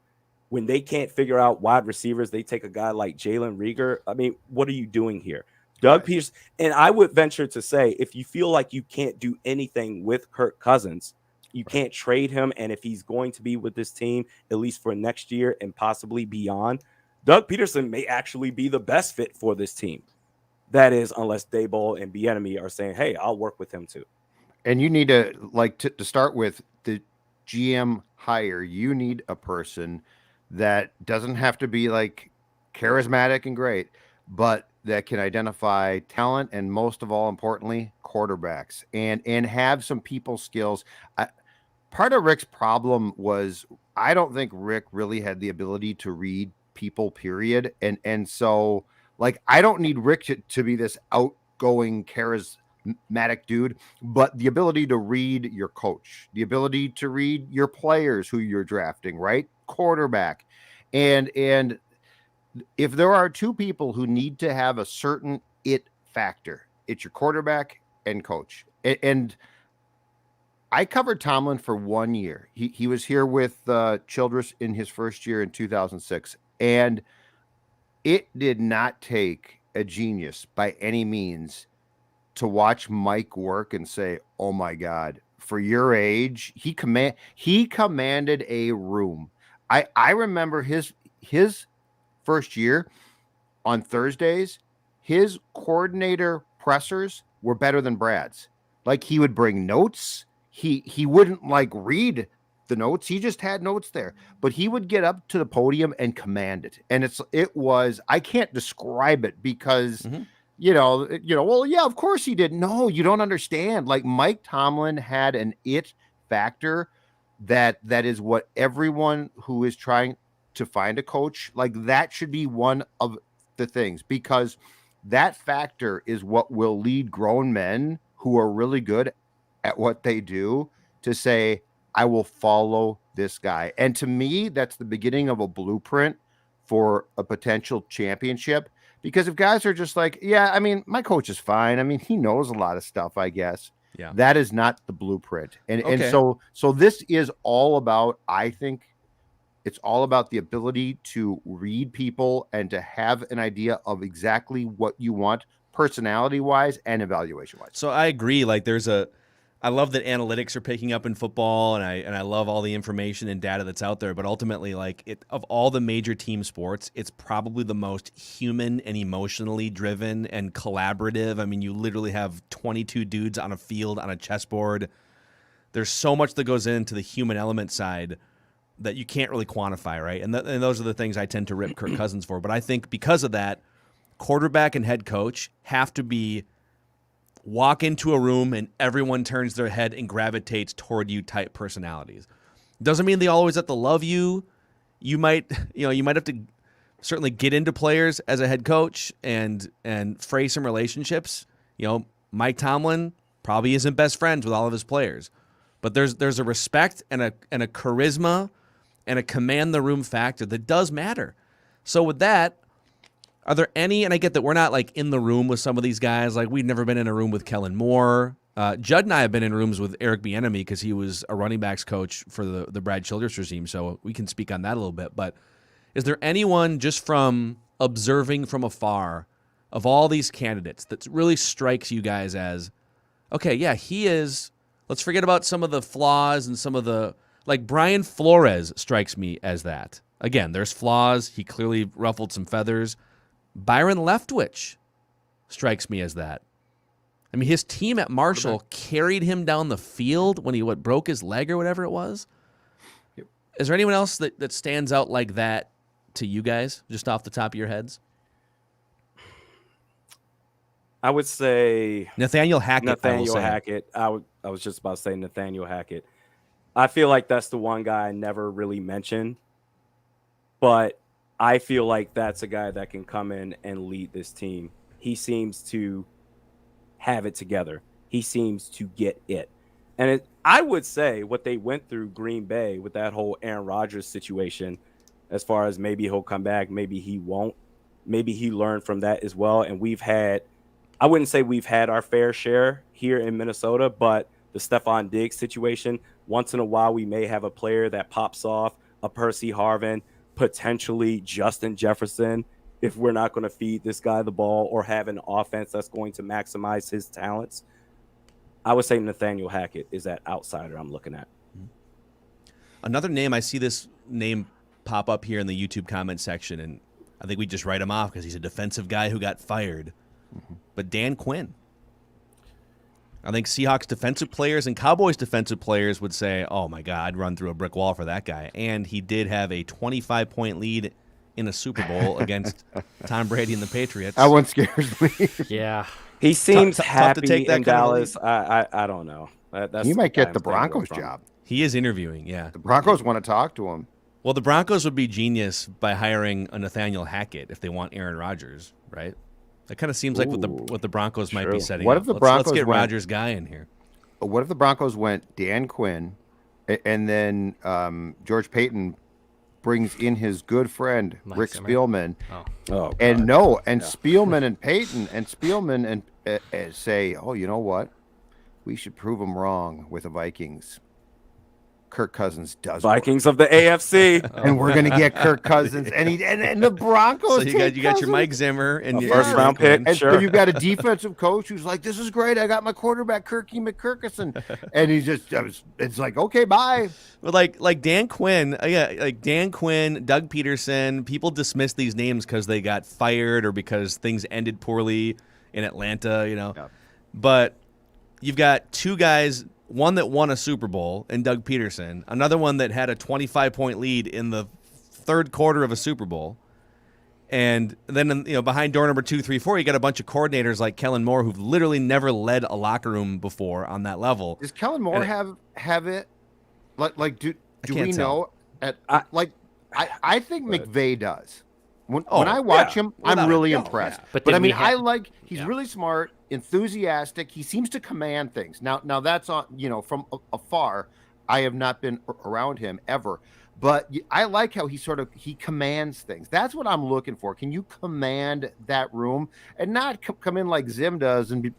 When they can't figure out wide receivers, they take a guy like Jalen Reagor. I mean, what are you doing here? Doug Peterson, and I would venture to say, if you feel like you can't do anything with Kirk Cousins, you can't trade him, and if he's going to be with this team, at least for next year and possibly beyond, Doug Peterson may actually be the best fit for this team. That is, unless Daboll and Bieniemy are saying, hey, I'll work with him too. And you need to, to start with the GM hire, you need a person that doesn't have to be like charismatic and great, but that can identify talent and, most of all, importantly, quarterbacks and have some people skills. Part of Rick's problem was I don't think Rick really had the ability to read people, period. And so, like, I don't need Rick to be this outgoing, charismatic dude, but the ability to read your coach, the ability to read your players who you're drafting, right? Quarterback. And if there are two people who need to have a certain it factor, it's your quarterback and coach. And I covered Tomlin for 1 year. He was here with Childress in his first year in 2006. And it did not take a genius by any means to watch Mike work and say, oh my God, for your age, he commanded a room. I remember his first year on Thursdays, his coordinator pressers were better than Brad's. Like, he would bring notes. He wouldn't like read the notes. He just had notes there, but he would get up to the podium and command it. And it was, I can't describe it because, well, yeah, of course he did. No, you don't understand. Like, Mike Tomlin had an it factor that is what everyone who is trying to find a coach, like, that should be one of the things, because that factor is what will lead grown men who are really good at what they do to say, I will follow this guy. And to me, that's the beginning of a blueprint for a potential championship. Because if guys are just like, yeah, I mean, my coach is fine. I mean, he knows a lot of stuff, I guess. Yeah. That is not the blueprint. And Okay. and so this is all about, I think it's all about the ability to read people and to have an idea of exactly what you want personality wise and evaluation wise. So I agree. Like, I love that analytics are picking up in football, and I love all the information and data that's out there. But ultimately, like, of all the major team sports, it's probably the most human and emotionally driven and collaborative. I mean, you literally have 22 dudes on a field on a chessboard. There's so much that goes into the human element side that you can't really quantify, right? And those are the things I tend to rip Kirk Cousins for. But I think because of that, quarterback and head coach have to walk into a room and everyone turns their head and gravitates toward you type personalities. Doesn't mean they always have to love you. You might have to certainly get into players as a head coach and fray some relationships. Mike Tomlin probably isn't best friends with all of his players, but there's a respect and a charisma and a command the room factor that does matter. So with that, are there any, and I get that we're not like in the room with some of these guys, like we've never been in a room with Kellen Moore. Judd and I have been in rooms with Eric Bieniemy because he was a running backs coach for the Brad Childress regime, so we can speak on that a little bit. But is there anyone, just from observing from afar, of all these candidates that really strikes you guys as, okay, yeah, he is, let's forget about some of the flaws and some of the, like Brian Flores strikes me as that. Again, there's flaws. He clearly ruffled some feathers. Byron Leftwich strikes me as that. I mean, his team at Marshall carried him down the field when he broke his leg or whatever it was. Yep. Is there anyone else that stands out like that to you guys, just off the top of your heads? I would say Nathaniel Hackett. I was just about to say Nathaniel Hackett. I feel like that's the one guy I never really mentioned, but I feel like that's a guy that can come in and lead this team. He seems to have it together. He seems to get it. And I would say what they went through Green Bay with that whole Aaron Rodgers situation, as far as maybe he'll come back, maybe he won't. Maybe he learned from that as well. And I wouldn't say we've had our fair share here in Minnesota, but the Stephon Diggs situation, once in a while we may have a player that pops off, a Percy Harvin, potentially Justin Jefferson, if we're not going to feed this guy the ball or have an offense that's going to maximize his talents. I would say Nathaniel Hackett is that outsider I'm looking at. Another name, I see this name pop up here in the YouTube comment section, and I think we just write him off because he's a defensive guy who got fired. But Dan Quinn. I think Seahawks defensive players and Cowboys defensive players would say, oh, my God, I'd run through a brick wall for that guy. And he did have a 25-point lead in a Super Bowl against Tom Brady and the Patriots. That one scares me. Yeah. He seems happy to take that in kind of Dallas. I don't know. That's He might get I'm the staying away Broncos from. job. He is interviewing, yeah. The Broncos want to talk to him. Well, the Broncos would be genius by hiring a Nathaniel Hackett if they want Aaron Rodgers, right? That kind of seems like what the Broncos might be true. setting What up. if the Let's Broncos get went- Rodgers' guy in here? What if the Broncos went Dan Quinn, and then George Payton brings in his good friend Rick Zimmer. Spielman, Oh, and Spielman and Payton and Spielman and say, oh, you know what? We should prove them wrong with the Vikings. Kirk Cousins does work. Vikings of the AFC. and we're gonna get Kirk Cousins, and the Broncos. So you take got your Cousins. Mike Zimmer and A your first-round pick. And Sure. so you've got a defensive coach who's like, "This is great. I got my quarterback, Kirky McKirkison," and he's it's like, "Okay, bye." But like Dan Quinn, like Dan Quinn, Doug Peterson, people dismiss these names because they got fired or because things ended poorly in Atlanta, Yeah. But you've got two guys, one that won a Super Bowl in Doug Peterson, another one that had a 25-point lead in the third quarter of a Super Bowl. And then, behind door number 2, 3, 4, you got a bunch of coordinators like Kellen Moore who've literally never led a locker room before on that level. Does Kellen Moore have it? Like do can't we tell. know? I think McVay does. When I watch him, without I'm really a doubt, impressed. yeah. But But I did we mean, have- he's really smart, enthusiastic. He seems to command things. Now that's on from afar. I have not been around him ever, but I like how he commands things. That's what I'm looking for. Can you command that room and not come in like Zim does and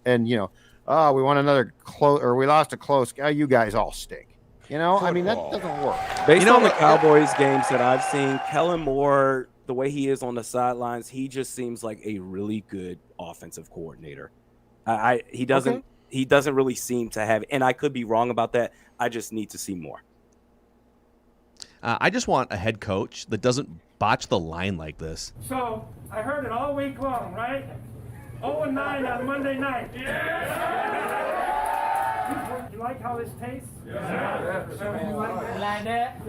oh, we won another close or we lost a close. Oh, you guys all stink. I mean, that doesn't work. Based on the Cowboys games that I've seen, Kellen Moore, the way he is on the sidelines, he just seems like a really good offensive coordinator. He doesn't really seem to have, and I could be wrong about that. I just need to see more. I just want a head coach that doesn't botch the line like this. So I heard it all week long, right? 0-9 on Monday night. You like how this tastes? Yeah. You like that?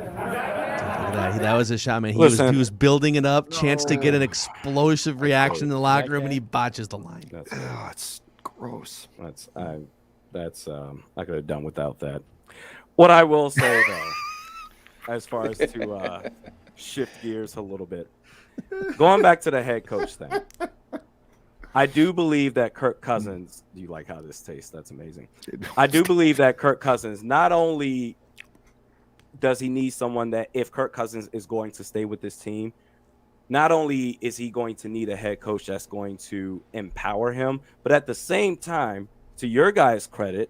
That was a shot, man. He was building it up, chance to get an explosive reaction in the locker room, and he botches the line. It's gross. I could have done without that. What I will say though, as far as to shift gears a little bit, going back to the head coach thing, I do believe that Kirk Cousins. Do you like how this tastes? That's amazing. I do believe that Kirk Cousins, not only does he need someone that, if Kirk Cousins is going to stay with this team, not only is he going to need a head coach that's going to empower him, but at the same time, to your guys' credit,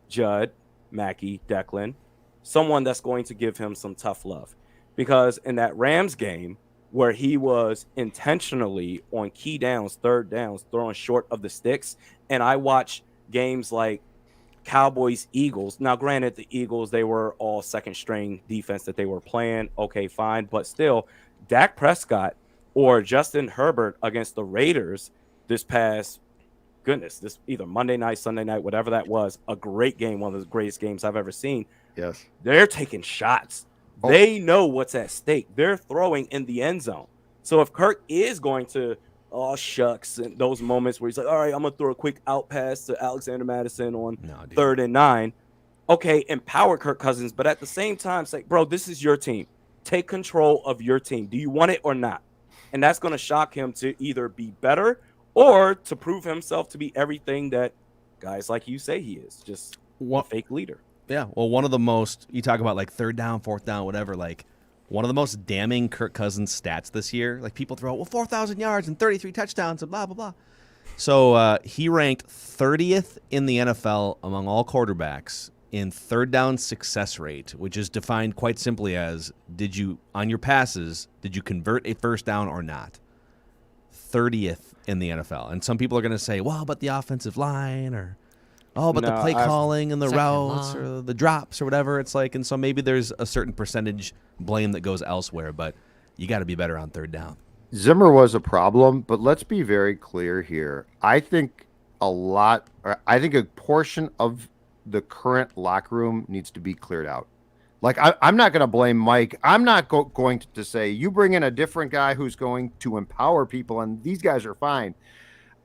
Judd, Mackey, Declan, someone that's going to give him some tough love. Because in that Rams game, where he was intentionally on key downs, third downs, throwing short of the sticks. And I watched games like Cowboys, Eagles. Now, granted, the Eagles, they were all second string defense that they were playing. Okay, fine. But still, Dak Prescott or Justin Herbert against the Raiders this either Monday night, Sunday night, whatever that was, a great game, one of the greatest games I've ever seen. Yes. They're taking shots. They know what's at stake. They're throwing in the end zone. So if Kirk is going to, oh, shucks, and those moments where he's like, all right, I'm going to throw a quick out pass to Alexander Madison on 3rd and 9. Okay, empower Kirk Cousins, but at the same time, say, bro, this is your team. Take control of your team. Do you want it or not? And that's going to shock him to either be better or to prove himself to be everything that guys like you say he is, just What? a fake leader. Yeah, well, one of the most, you talk about like third down, fourth down, whatever, like one of the most damning Kirk Cousins stats this year. Like people throw out, well, 4,000 yards and 33 touchdowns and blah, blah, blah. So he ranked 30th in the NFL among all quarterbacks in third down success rate, which is defined quite simply as on your passes, did you convert a first down or not? 30th in the NFL. And some people are going to say, well, but the offensive line or... Oh, but the play calling and the routes or the drops or whatever, it's like, and so maybe there's a certain percentage blame that goes elsewhere, but you got to be better on third down. Zimmer was a problem, but let's be very clear here. I think a portion of the current locker room needs to be cleared out. Like, I'm not going to blame Mike. I'm not going to say, you bring in a different guy who's going to empower people, and these guys are fine.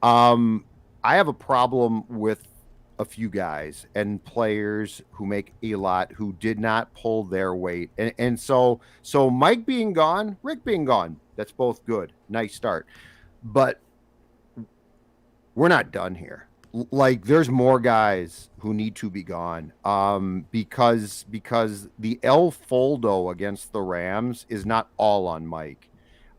I have a problem with a few guys and players who make a lot who did not pull their weight. And so Mike being gone, Rick being gone, that's both good. Nice start. But we're not done here. Like, there's more guys who need to be gone because the El Foldo against the Rams is not all on Mike.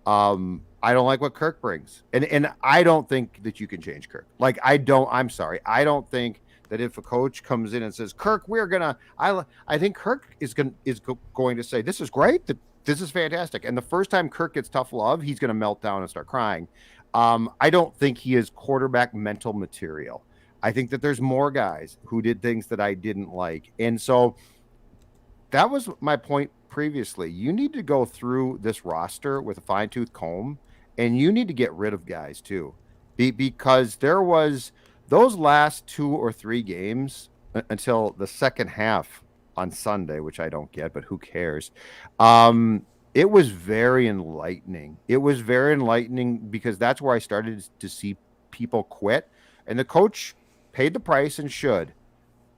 I don't like what Kirk brings. And I don't think that you can change Kirk. Like, I'm sorry. I don't think that if a coach comes in and says, Kirk, I think Kirk is going to say, this is great. This is fantastic. And the first time Kirk gets tough love, he's going to melt down and start crying. I don't think he is quarterback mental material. I think that there's more guys who did things that I didn't like. And so that was my point previously. You need to go through this roster with a fine-tooth comb, and you need to get rid of guys too. Because there was those last 2 or 3 games until the second half on Sunday, which I don't get, but who cares? It was very enlightening. It was very enlightening because that's where I started to see people quit. And the coach paid the price and should,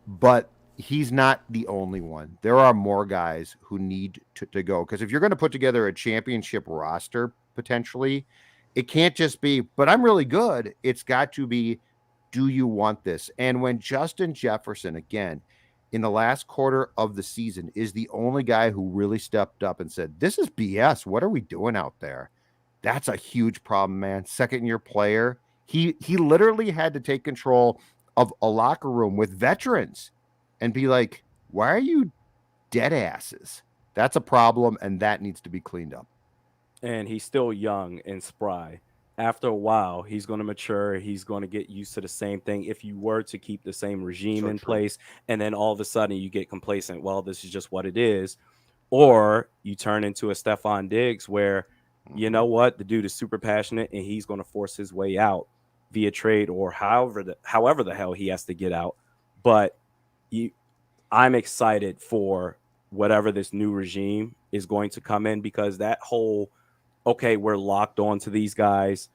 but he's not the only one. There are more guys who need to go. Because if you're going to put together a championship roster, potentially, it can't just be, but I'm really good. It's got to be, do you want this? And when Justin Jefferson, again, in the last quarter of the season, is the only guy who really stepped up and said, this is BS. What are we doing out there? That's a huge problem, man. Second-year player. He literally had to take control of a locker room with veterans and be like, why are you dead asses? That's a problem, and that needs to be cleaned up. And he's still young and spry. After a while, he's going to mature. He's going to get used to the same thing. If you were to keep the same regime in place, and then all of a sudden you get complacent, well, this is just what it is. Or you turn into a Stephon Diggs where, you know what, the dude is super passionate and he's going to force his way out via trade or however the hell he has to get out. But I'm excited for whatever this new regime is going to come in, because that whole, okay, we're locked on to these guys.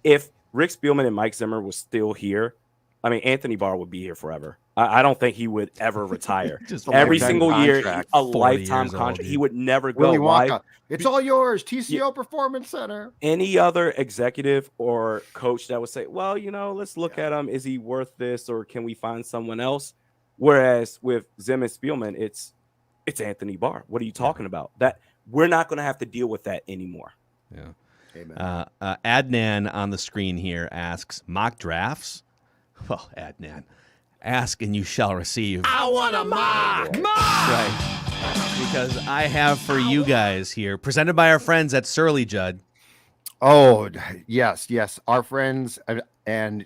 If Rick Spielman and Mike Zimmer was still here, I mean, Anthony Barr would be here forever. I don't think he would ever retire. Every single year, a lifetime contract. He would never go. Why? It's all yours. TCO Performance Center. Any other executive or coach that would say, well, let's look at him. Is he worth this, or can we find someone else? Whereas with Zim and Spielman, it's Anthony Barr. What are you talking about? That we're not going to have to deal with that anymore. Yeah. Amen. Adnan on the screen here asks, mock drafts? Well, Adnan, ask and you shall receive. I want a mock! Right. Because I have for you guys here, presented by our friends at Surly, Judd. Oh, yes. Our friends. And,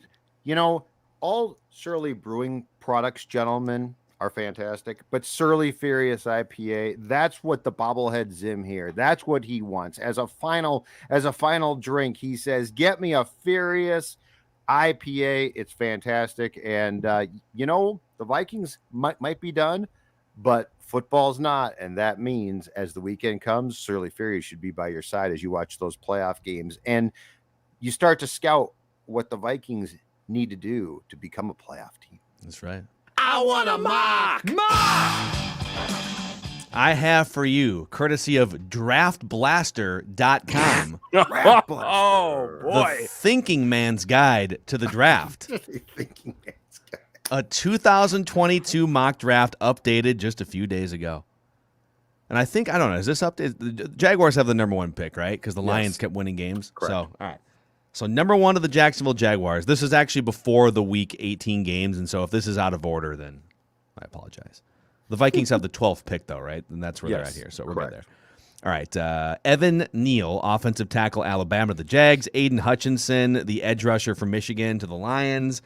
all Surly Brewing products, gentlemen, are fantastic. But Surly Furious IPA, that's what the bobblehead Zim here, that's what he wants. As a final drink, he says, get me a Furious IPA. It's fantastic. And, the Vikings might be done, but football's not. And that means as the weekend comes, Surly Furious should be by your side as you watch those playoff games. And you start to scout what the Vikings need to do to become a playoff team. That's right. I want a mock! I have for you, courtesy of draftblaster.com. Oh, boy. The thinking man's guide to the draft. Thinking man's A 2022 mock draft updated just a few days ago. And I think, I don't know, is this updated? The Jaguars have the number 1 pick, right? Because the Lions kept winning games. Correct. So, all right. So, number 1 of the Jacksonville Jaguars. This is actually before the Week 18 games. And so, if this is out of order, then I apologize. The Vikings have the 12th pick, though, right? And that's where they're at here. So, we're good there. All right. Evan Neal, offensive tackle, Alabama to the Jags. Aiden Hutchinson, the edge rusher from Michigan to the Lions.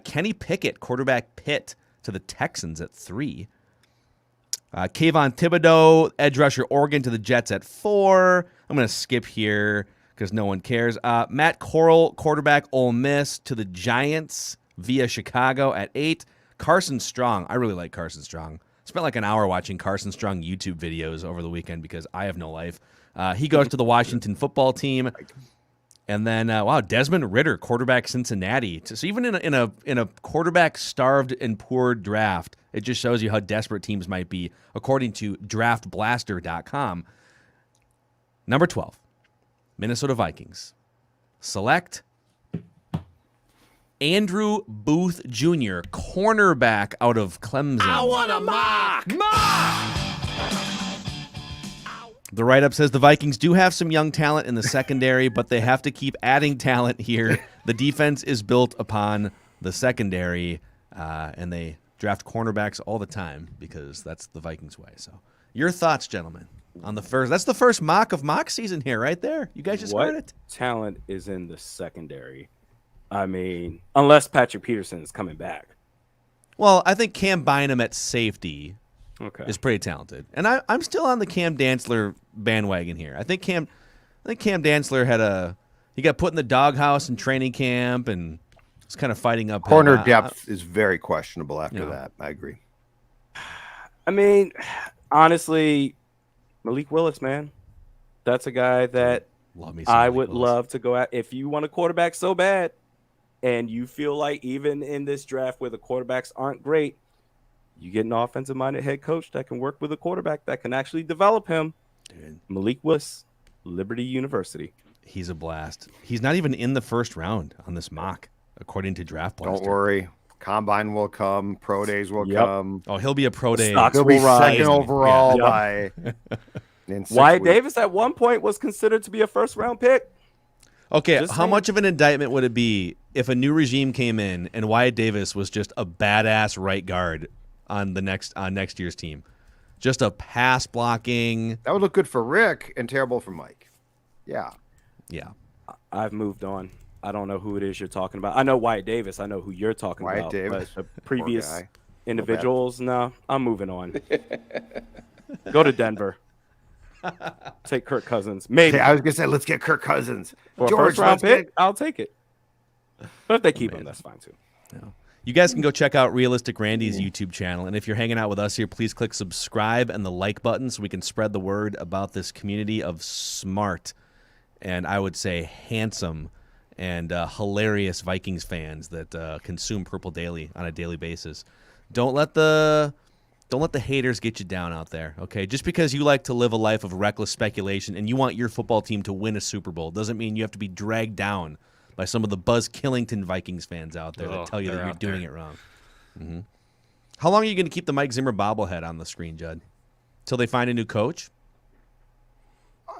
Kenny Pickett, quarterback Pitt to the Texans at 3. Kayvon Thibodeau, edge rusher Oregon to the Jets at 4. I'm going to skip here because no one cares. Matt Corral, quarterback Ole Miss to the Giants via Chicago at 8. Carson Strong. I really like Carson Strong. Spent like an hour watching Carson Strong YouTube videos over the weekend because I have no life. He goes to the Washington football team. And then, Desmond Ridder, quarterback Cincinnati. So even in a quarterback-starved and poor draft, it just shows you how desperate teams might be, according to DraftBlaster.com. Number 12, Minnesota Vikings. Select Andrew Booth Jr., cornerback out of Clemson. I want a mock. The write-up says the Vikings do have some young talent in the secondary, but they have to keep adding talent here. The defense is built upon the secondary, and they draft cornerbacks all the time because that's the Vikings way. So, your thoughts, gentlemen, on the first? That's the first mock of mock season here, right there. You guys just heard it. Talent is in the secondary? I mean, unless Patrick Peterson is coming back. Well, I think Cam Bynum at safety is pretty talented, and I'm still on the Cam Dantzler bandwagon here. I think Cam Dantzler he got put in the doghouse in training camp and was kind of fighting up. Corner depth is very questionable after that. I agree. I mean, honestly, Malik Willis, man, that's a guy that I would love to go at. If you want a quarterback so bad, and you feel like even in this draft where the quarterbacks aren't great, you get an offensive-minded head coach that can work with a quarterback that can actually develop him. Dude. Malik Willis, Liberty University. He's a blast. He's not even in the first round on this mock, according to Draft Blaster. Don't worry. Combine will come. Pro days will come. Oh, he'll be a pro day. He'll be second overall by in 6 Wyatt weeks. Davis at one point was considered to be a first-round pick. Okay, Just how saying. much of an indictment would it be if a new regime came in and Wyatt Davis was just a badass right guard on next year's team? Just a pass blocking. That would look good for Rick and terrible for Mike. Yeah. Yeah. I've moved on. I don't know who it is you're talking about. I know Wyatt Davis. I know who you're talking Wyatt about. Davis. But the previous Poor guy. individuals, no, I'm moving on. Go to Denver. Take Kirk Cousins. Maybe. Okay, I was gonna say let's get Kirk Cousins. For a George, first round let's pick, get- I'll take it. But if they keep him, that's fine too. You guys can go check out Realistic Randy's YouTube channel. And if you're hanging out with us here, please click subscribe and the like button so we can spread the word about this community of smart and I would say handsome and hilarious Vikings fans that consume Purple Daily on a daily basis. Don't let the haters get you down out there, okay? Just because you like to live a life of reckless speculation and you want your football team to win a Super Bowl doesn't mean you have to be dragged down by some of the Buzz Killington Vikings fans out there that tell you that you're doing it wrong. Mm-hmm. How long are you going to keep the Mike Zimmer bobblehead on the screen, Judd? Till they find a new coach?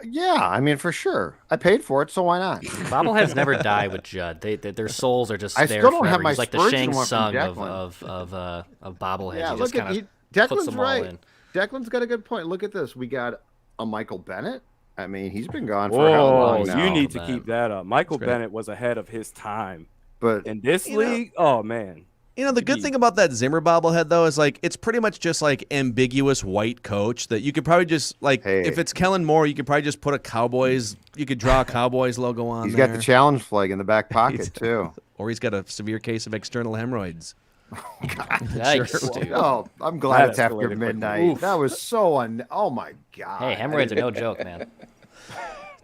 Yeah, I mean, for sure. I paid for it, so why not? Bobbleheads never die with Judd. Their souls are just I there still don't forever. have my He's like the Spurgeon Shang one from Tsung Declan. of bobbleheads. Yeah, he just look at kind of puts Declan's them all right. in. Declan's got a good point. Look at this. We got a Michael Bennett. I mean, he's been gone for how long now? You need to man. keep that up. Michael Bennett was ahead of his time. But In this league, oh, man. You know, the good thing about that Zimmer bobblehead, though, is like it's pretty much just like ambiguous white coach that you could probably just like if it's Kellen Moore, you could probably just put you could draw a Cowboys logo on he's there. got the challenge flag in the back pocket, too. Or he's got a severe case of external hemorrhoids. Yikes, dude. Oh, I'm glad That it's after escalated midnight. quickly. Oof. That was so oh my God. Hey, hemorrhoids are no joke, man.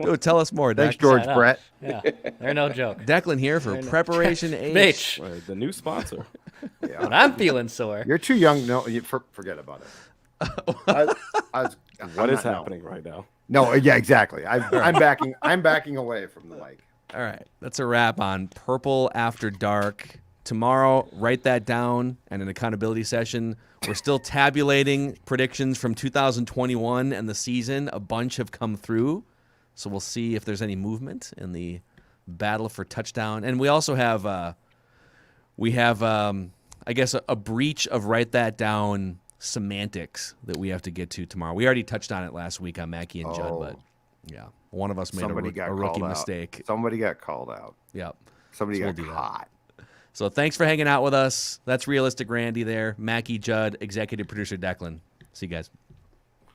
Dude, tell us more. Thanks, Declan. George Sign up. Brett. Yeah, they're no joke. Declan here for Preparation H. Mitch, The new sponsor. when I'm feeling sore. You're too young. No, forget about it. What is happening right now? No, yeah, exactly. I'm backing. I'm backing away from the mic. All right, that's a wrap on Purple After Dark. tomorrow, write that down, and an accountability session. We're still tabulating predictions from 2021 and the season. A bunch have come through, so we'll see if there's any movement in the battle for touchdown. And we also have, I guess, a breach of write that down semantics that we have to get to tomorrow. We already touched on it last week on Mackie and Judd, but yeah, one of us made a rookie mistake. Somebody got called out. Yep. Somebody So got caught. So thanks for hanging out with us. That's Realistic Randy there. Mackie, Judd, executive producer Declan. See you guys.